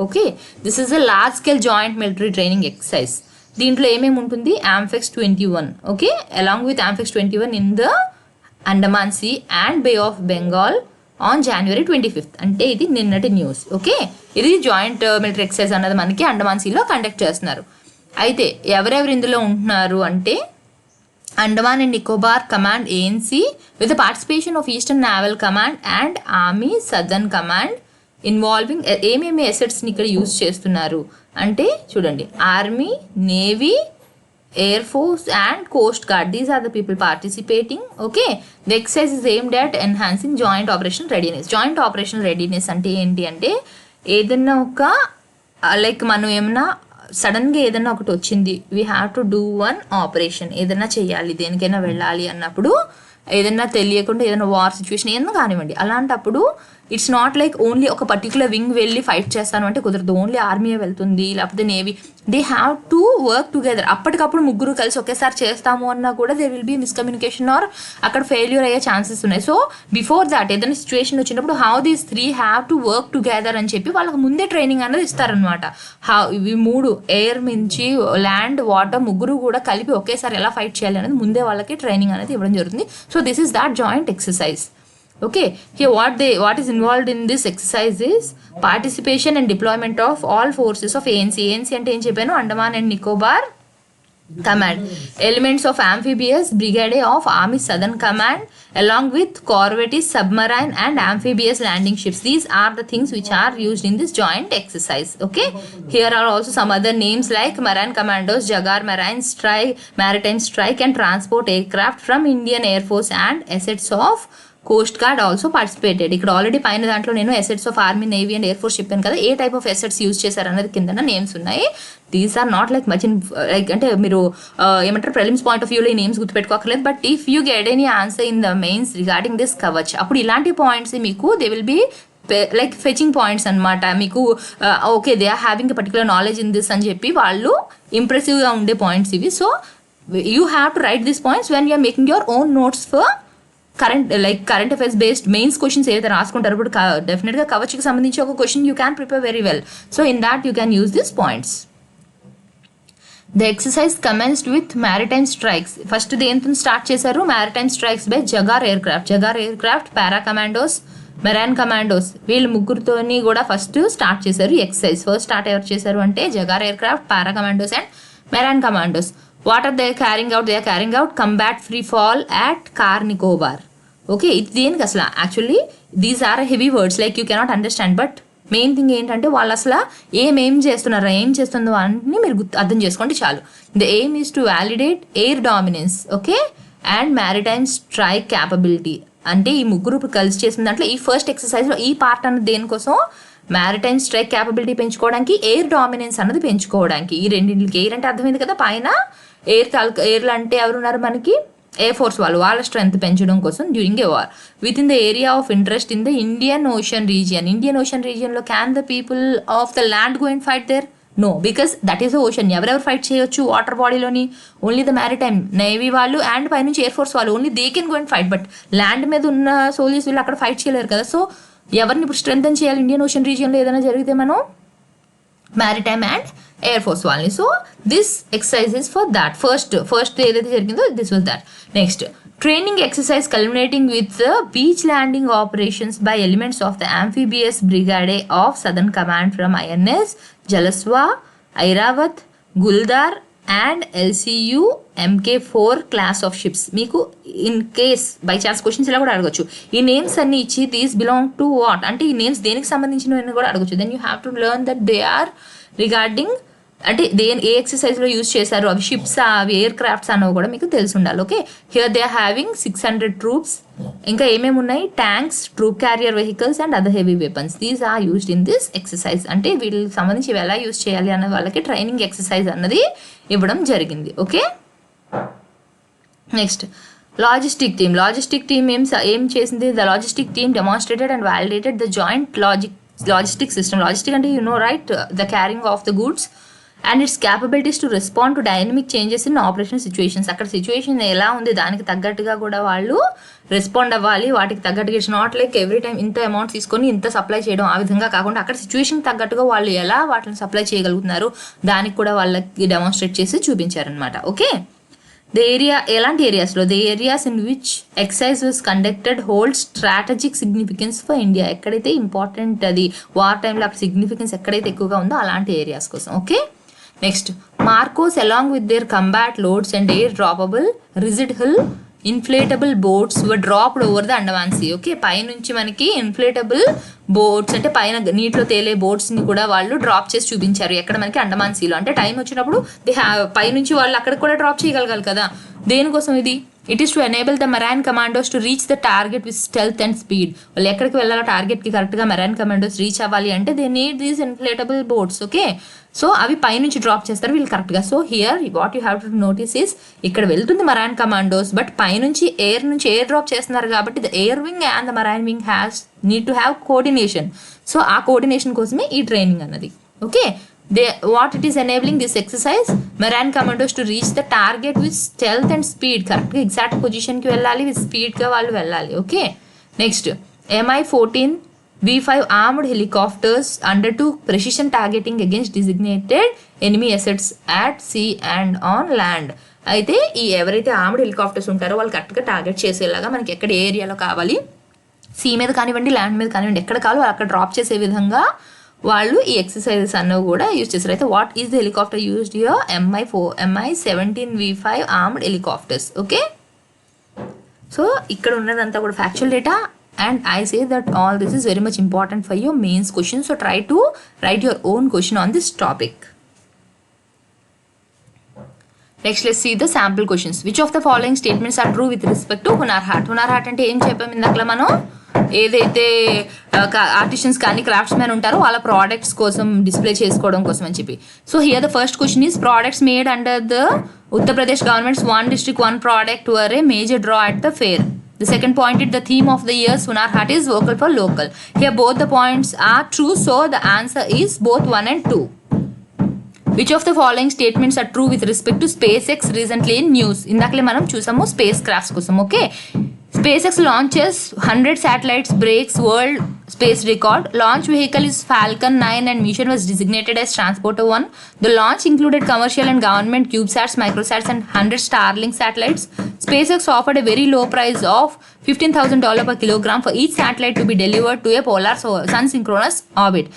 Okay, this is a large scale joint military training exercise. దీంట్లో ఏమేమి ఉంటుంది, Amphex 21. Okay, along with Amphex 21 in the Andaman sea and bay of Bengal on January 25th. అంటే ఇది నిన్నటి న్యూస్. ఓకే, ఇది జాయింట్ మిలిటరీ ఎక్సర్సైజ్ అన్నది మనకి అండమాన్ సీలో కండక్ట్ చేస్తున్నారు. అయితే ఎవరెవరు ఇందులో ఉంటున్నారు అంటే, Andaman and Nicobar command ANC with the participation of eastern naval command and army southern command involving. ఏమేమి ఎసెట్స్ని ఇక్కడ యూజ్ చేస్తున్నారు అంటే చూడండి, army, navy, air force and coast guard. These are the people participating. Okay, the exercise is aimed at enhancing joint operation readiness. Joint operation readiness అంటే ఏంటి అంటే, ఏదన్నా ఒక లైక్ మనం ఏమన్నా సడన్గా ఏదన్నా ఒకటి వచ్చింది, we have to do one operation, ఏదన్నా చేయాలి, దేనికైనా వెళ్ళాలి అన్నప్పుడు, ఏదన్నా తెలియకుండా ఏదైనా వార్ సిచ్యువేషన్ ఏదన్నా కానివ్వండి, అలాంటప్పుడు ఇట్స్ నాట్ లైక్ ఓన్లీ ఒక పర్టికులర్ వింగ్ వెళ్ళి ఫైట్ చేస్తాను అంటే కుదరదు. ఓన్లీ ఆర్మీయే వెళ్తుంది, లేకపోతే navy. They have to work together. అప్పటికప్పుడు ముగ్గురు కలిసి ఒకేసారి చేస్తాము అన్నా కూడా they will be miscommunication or అక్కడ ఫెయిల్యూర్ అయ్యే ఛాన్సెస్ ఉన్నాయి. సో బిఫోర్ దాట్ ఏదైనా సిచ్యువేషన్ వచ్చినప్పుడు how these 3 have to work together అని చెప్పి వాళ్ళకి ముందే ట్రైనింగ్ అనేది ఇస్తారనమాట. ఇవి 3 ఎయిర్ నుంచి ల్యాండ్, వాటర్, ముగ్గురు కూడా కలిపి ఒకేసారి ఎలా ఫైట్ చేయాలి అనేది ముందే వాళ్ళకి ట్రైనింగ్ అనేది ఇవ్వడం జరుగుతుంది. So this is that joint exercise. Okay, here what is involved in this exercise is participation and deployment of all forces of ANC. ANC అంటే ఏం చెప్పాను, Andaman and Nicobar command. Elements of amphibious brigade of army southern command along with corvettes, submarine and amphibious landing ships. These are the things which are used in this joint exercise. Okay, here are also some other names like marine commandos, jagar maritime strike and transport aircraft from Indian Air Force and assets of coast guard also participated. ఇక్కడ ఆల్రెడీ పైన దాంట్లో నేను assets of army, navy and air force చెప్పాను కదా, ఏ టైప్ ఆఫ్ ఎసెట్స్ యూజ్ చేశారు అన్నది కింద నేమ్స్ ఉన్నాయి. These are not like much in like, అంటే మీరు ఏమంటారు ప్రిలిమ్స్ పాయింట్ ఆఫ్ వ్యూలో ఈ నేమ్స్ గుర్తుపెట్టుకోకర్లేదు. But if you get any answer in the mains regarding this Kavach, అప్పుడు ఇలాంటి పాయింట్స్ మీకు they will be like fetching points అనమాట. మీకు okay they are having a particular knowledge in this అని చెప్పి వాళ్ళు ఇంప్రెసివ్గా ఉండే పాయింట్స్ ఇవి. So you have to write this points when you're making your own notes for current affairs based mains questions ఏదైతే రాసుకుంటారు. ఇప్పుడు డెఫినెట్గా కవచ్కి సంబంధించి ఒక question you can prepare very well. So in that you can use this points. The exercise commenced with maritime strikes. First దేంతో స్టార్ట్ చేశారు, maritime strikes by Jaguar aircraft, para commandos, marine commandos. వీళ్ళు ముగ్గురితోని కూడా ఫస్ట్ స్టార్ట్ చేశారు ఎక్సర్సైజ్. ఫస్ట్ స్టార్ట్ ఎవరు చేశారు అంటే Jaguar aircraft, para commandos and marine commandos. What are they carrying out? They are carrying out combat free fall at Car Nicobar. Okay, ఇది దేనికి అసలు actually these are heavy words like you cannot understand. But main thing ఏంటంటే వాళ్ళు అసలు ఏం చేస్తున్నారో ఏం చేస్తుందో అన్నీ మీరు అర్థం చేసుకోండి చాలు. The aim is to validate air dominance, okay, and maritime strike capability. అంటే ఈ ముగ్గురు కలిసి చేసిన దాంట్లో ఈ ఫస్ట్ ఎక్సర్సైజ్లో ఈ పార్ట్ అన్నది దేనికోసం, మ్యారిటైమ్ స్ట్రైక్ క్యాపబిలిటీ పెంచుకోవడానికి, ఎయిర్ డామినెన్స్ అన్నది పెంచుకోవడానికి. ఈ రెండింటికి ఎయిర్ అంటే అర్థమైంది కదా, పైన ఎయిర్లు అంటే ఎవరున్నారు మనకి ఎయిర్ ఫోర్స్ వాళ్ళ స్ట్రెంత్ పెంచడం కోసం during a war with in the area of interest in the Indian ocean రీజియన్లో can the people of the land go and fight there? No, because that is the ocean. ఎవరెవరు ఫైట్ చేయొచ్చు వాటర్ బాడీలోని? ఓన్లీ ద మ్యారిటైమ్ నేవీ వాళ్ళు అండ్ పైనుంచి ఎయిర్ ఫోర్స్ వాళ్ళు, only they can go and fight. But land మీద ఉన్న సోల్జర్స్ వీళ్ళు అక్కడ ఫైట్ చేయలేరు కదా. సో ఎవరిని ఇప్పుడు స్ట్రెంథన్ చేయాలి ఇండియన్ ఓషన్ రీజియన్లో ఏదైనా జరిగితే? మనం మ్యారిటైమ్ అండ్ ఎయిర్ ఫోర్స్ వాళ్ళని. So this exercise is for that. First ఏదైతే జరిగిందో this was that. Next, training exercise culminating with beach landing operations by elements of the amphibious brigade of southern command from INS Jalashwa, Airavat, Guldar and LCU MK4 class of ships. మీకు in case by chance questions ఇలా కూడా అడగచ్చు. ఈ నేమ్స్ అన్ని ఇచ్చి దీస్ బిలాంగ్ టు వాట్ అంటే ఈ నేమ్స్ దేనికి సంబంధించినవి కూడా అడగచ్చు. Then you have to learn that they are regarding అంటే ఏ ఎక్సర్సైజ్లో యూజ్ చేశారు, అవి షిప్స్ అవి ఎయిర్ క్రాఫ్ట్స్ అన్నవి కూడా మీకు తెలిసి ఉండాలి. Okay, here they are having 600 troops. ఇంకా ఏమేమి ఉన్నాయి? Tanks, troop carrier vehicles and other heavy weapons. These are used in this exercise. అంటే వీళ్ళకి సంబంధించి ఎలా యూజ్ చేయాలి అన్న వాళ్ళకి ట్రైనింగ్ ఎక్సర్సైజ్ అన్నది ఇవ్వడం జరిగింది. ఓకే, నెక్స్ట్ లాజిస్టిక్ టీమ్ ఏం చేసింది? The logistic team demonstrated and validated the joint logistic system. Logistic అంటే you know right, the carrying of the goods and its capabilities to respond to dynamic changes in operation situations. అక్కడ సిచ్యువేషన్ ఎలా ఉంది దానికి తగ్గట్టుగా కూడా వాళ్ళు రెస్పాండ్ అవ్వాలి. వాటికి తగ్గట్టుగా it's not like every time ఇంత అమౌంట్ తీసుకొని ఇంత సప్లై చేయడం, ఆ విధంగా కాకుండా అక్కడ సిచ్యువేషన్ తగ్గట్టుగా వాళ్ళు ఎలా వాటిని సప్లై చేయగలుగుతున్నారు దానికి కూడా వాళ్ళకి డెమాన్స్ట్రేట్ చేసి చూపించారనమాట. ఓకే, ఎలాంటి ఏరియాస్లో? The areas in which exercise was conducted hold strategic significance for India. ఎక్కడైతే ఇంపార్టెంట్ అది వార్ టైంలో అక్కడ సిగ్నిఫికెన్స్ ఎక్కడైతే ఎక్కువగా ఉందో అలాంటి ఏరియాస్ కోసం. Okay, next, MARCOS along with their combat loads and air droppable rigid hull inflatable boats were dropped over the Andaman sea. Okay, పైనుంచి మనకి ఇన్ఫ్లేటబుల్ బోట్స్ అంటే పైన నీటిలో తేలే బోట్స్ని కూడా వాళ్ళు డ్రాప్ చేసి చూపించారు. ఎక్కడ? మనకి అండమాన్ సీలో. అంటే టైం వచ్చినప్పుడు పైనుంచి వాళ్ళు అక్కడ కూడా డ్రాప్ చేయగలగాలి కదా. దేనికోసం ఇది? It is to enable the marine commandos to reach the target with stealth and speed. వాళ్ళు ఎక్కడికి వెళ్ళాలో టార్గెట్కి కరెక్ట్గా మెరైన్ కమాండోస్ రీచ్ అవ్వాలి అంటే they need these inflatable boats. Okay, so అవి పైనుంచి డ్రాప్ చేస్తారు వీళ్ళు కరెక్ట్గా. So here what you have to notice is, ఇక్కడ వెళ్తుంది మెరైన్ కమాండోస్ బట్ పైనుంచి ఎయిర్ డ్రాప్ చేస్తున్నారు కాబట్టి the air wing and the marine wing has need to have coordination. So ఆ కోఆర్డినేషన్ కోసమే ఈ ట్రైనింగ్ అన్నది. Okay, what it is enabling this exercise, marine commandos to reach the target with stealth and speed. Correct exact position ki vellali with speed ga vallu vellali. Okay, next, Mi-14 V5 armed helicopters undertook precision targeting against designated enemy assets at sea and on land. అయితే ఈ ఎవరైతే ఆర్మ్డ్ హెలికాప్టర్స్ ఉంటారో వాళ్ళు కరెక్ట్గా టార్గెట్ చేసేలాగా మనకి ఎక్కడ ఏరియాలో కావాలి, సీ మీద కానివ్వండి ల్యాండ్ మీద కానివ్వండి ఎక్కడ కావాలో అక్కడ డ్రాప్ చేసే విధంగా వాళ్ళు ఈ ఎక్సర్సైజెస్ అన్నవి కూడా యూజ్ చేస్తారు. అయితే what is the helicopter used here? Mi-17 V5 armed helicopters. Okay, so ఇక్కడ ఉన్నదంతా కూడా factual data and I say that all this is very much important for your mains question. So try to write your own question on this topic. Next, let's see the sample questions. Which of the following statements are true with respect to Hunar Haat? Hunar Haat అంటే ఏం చెప్పాము ఇందాక మనం? ఏదైతే ఆర్టిషన్స్ కానీ క్రాఫ్ట్స్ మ్యాన్ ఉంటారో వాళ్ళ ప్రోడక్ట్స్ కోసం డిస్ప్లే చేసుకోవడం కోసం అని చెప్పి. So here the first question is products made under the Uttar Pradesh government's one district one product were a major draw at the fair. The second point is the theme of the year Hunar Haat is vocal for local. Here both the points are true, so the answer is both 1 and 2. Which of the following statements are true with respect to SpaceX recently in news? ఇందాకలే మనం చూసాము స్పేస్ క్రాఫ్ట్స్ కోసం. Okay, SpaceX launches 100 satellites, breaks world space record. Launch vehicle is Falcon 9 and mission was designated as Transporter 1. The launch included commercial and government CubeSats, Microsats and 100 Starlink satellites. SpaceX offered a very low price of $15,000 per kilogram for each satellite to be delivered to a polar sun synchronous orbit.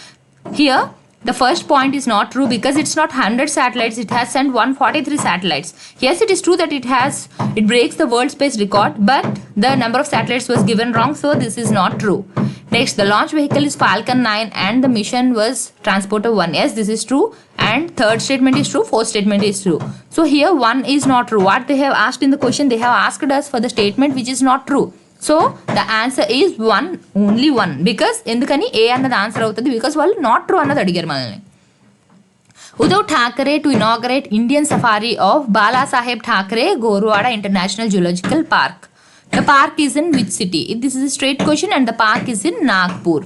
Here the first point is not true because it's not 100 satellites, it has sent 143 satellites. Yes, it is true that it breaks the world space record, but the number of satellites was given wrong, so this is not true. Next, the launch vehicle is Falcon 9 and the mission was Transporter 1. Yes, this is true. And third statement is true, fourth statement is true. So here one is not true. What they have asked in the question, they have asked us for the statement which is not true. So the answer is 1, only 1. Because ఎందుకని A అన్నది ఆన్సర్ అవుతుంది, బికాస్ వాళ్ళు నాట్ ట్రూ అన్నది అడిగారు మనల్ని. Uddhav Thackeray to inaugurate Indian safari of Bala Saheb Thackeray Gorwada International Zoological Park. The park is in which city? This is a straight question and the park is in Nagpur.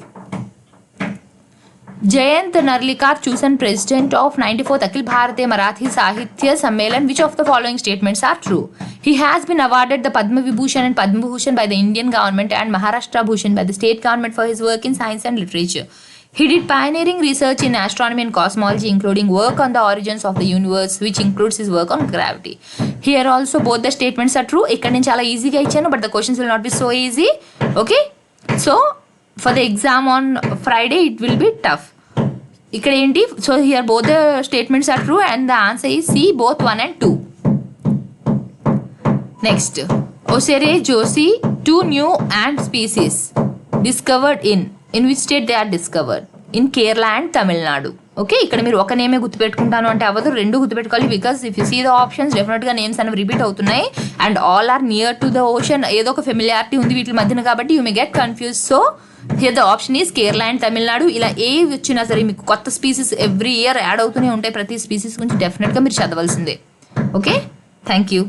Jayant Narlikar chosen president of 94th Akhil Bharatiya Marathi Sahitya Sammelan. Which of the following statements are true? He has been awarded the Padma Vibhushan and Padma Bhushan by the Indian government and Maharashtra Bhushan by the state government for his work in science and literature. He did pioneering research in astronomy and cosmology, including work on the origins of the universe, which includes his work on gravity. Here also both the statements are true. ఇక్కడ నేను చాలా ఈజీగా ఇచ్చాను, but the questions will not be so easy. Okay, so for the exam on Friday it will be tough. ఇక్కడ ఏంటి, so here both the statements are true and the answer is C, both 1 and 2. Next, Osere Joshi, 2 new ant species discovered in which state they are discovered? In Kerala and Tamil Nadu. Okay, ఇక్కడ మీరు ఒక నేమే గుర్తుపెట్టుకుంటాను అంటే అవ్వదు, రెండు గుర్తుపెట్టుకోవాలి. Because if you see the options డెఫినెట్గా నేమ్స్ అనేవి రిపీట్ అవుతున్నాయి and all are near to the ocean. ఏదో ఒక ఫెమిలియారిటీ ఉంది వీటి మధ్యన కాబట్టి you may get confuse. So here the option is Kerala and Tamil Nadu. ఇలా ఏ వచ్చినా సరే మీకు కొత్త స్పీసీస్ ఎవ్రీ ఇయర్ యాడ్ అవుతూనే ఉంటాయి. ప్రతి స్పీసీస్ గురించి డెఫినెట్గా మీరు చదవాల్సిందే. Okay, thank you.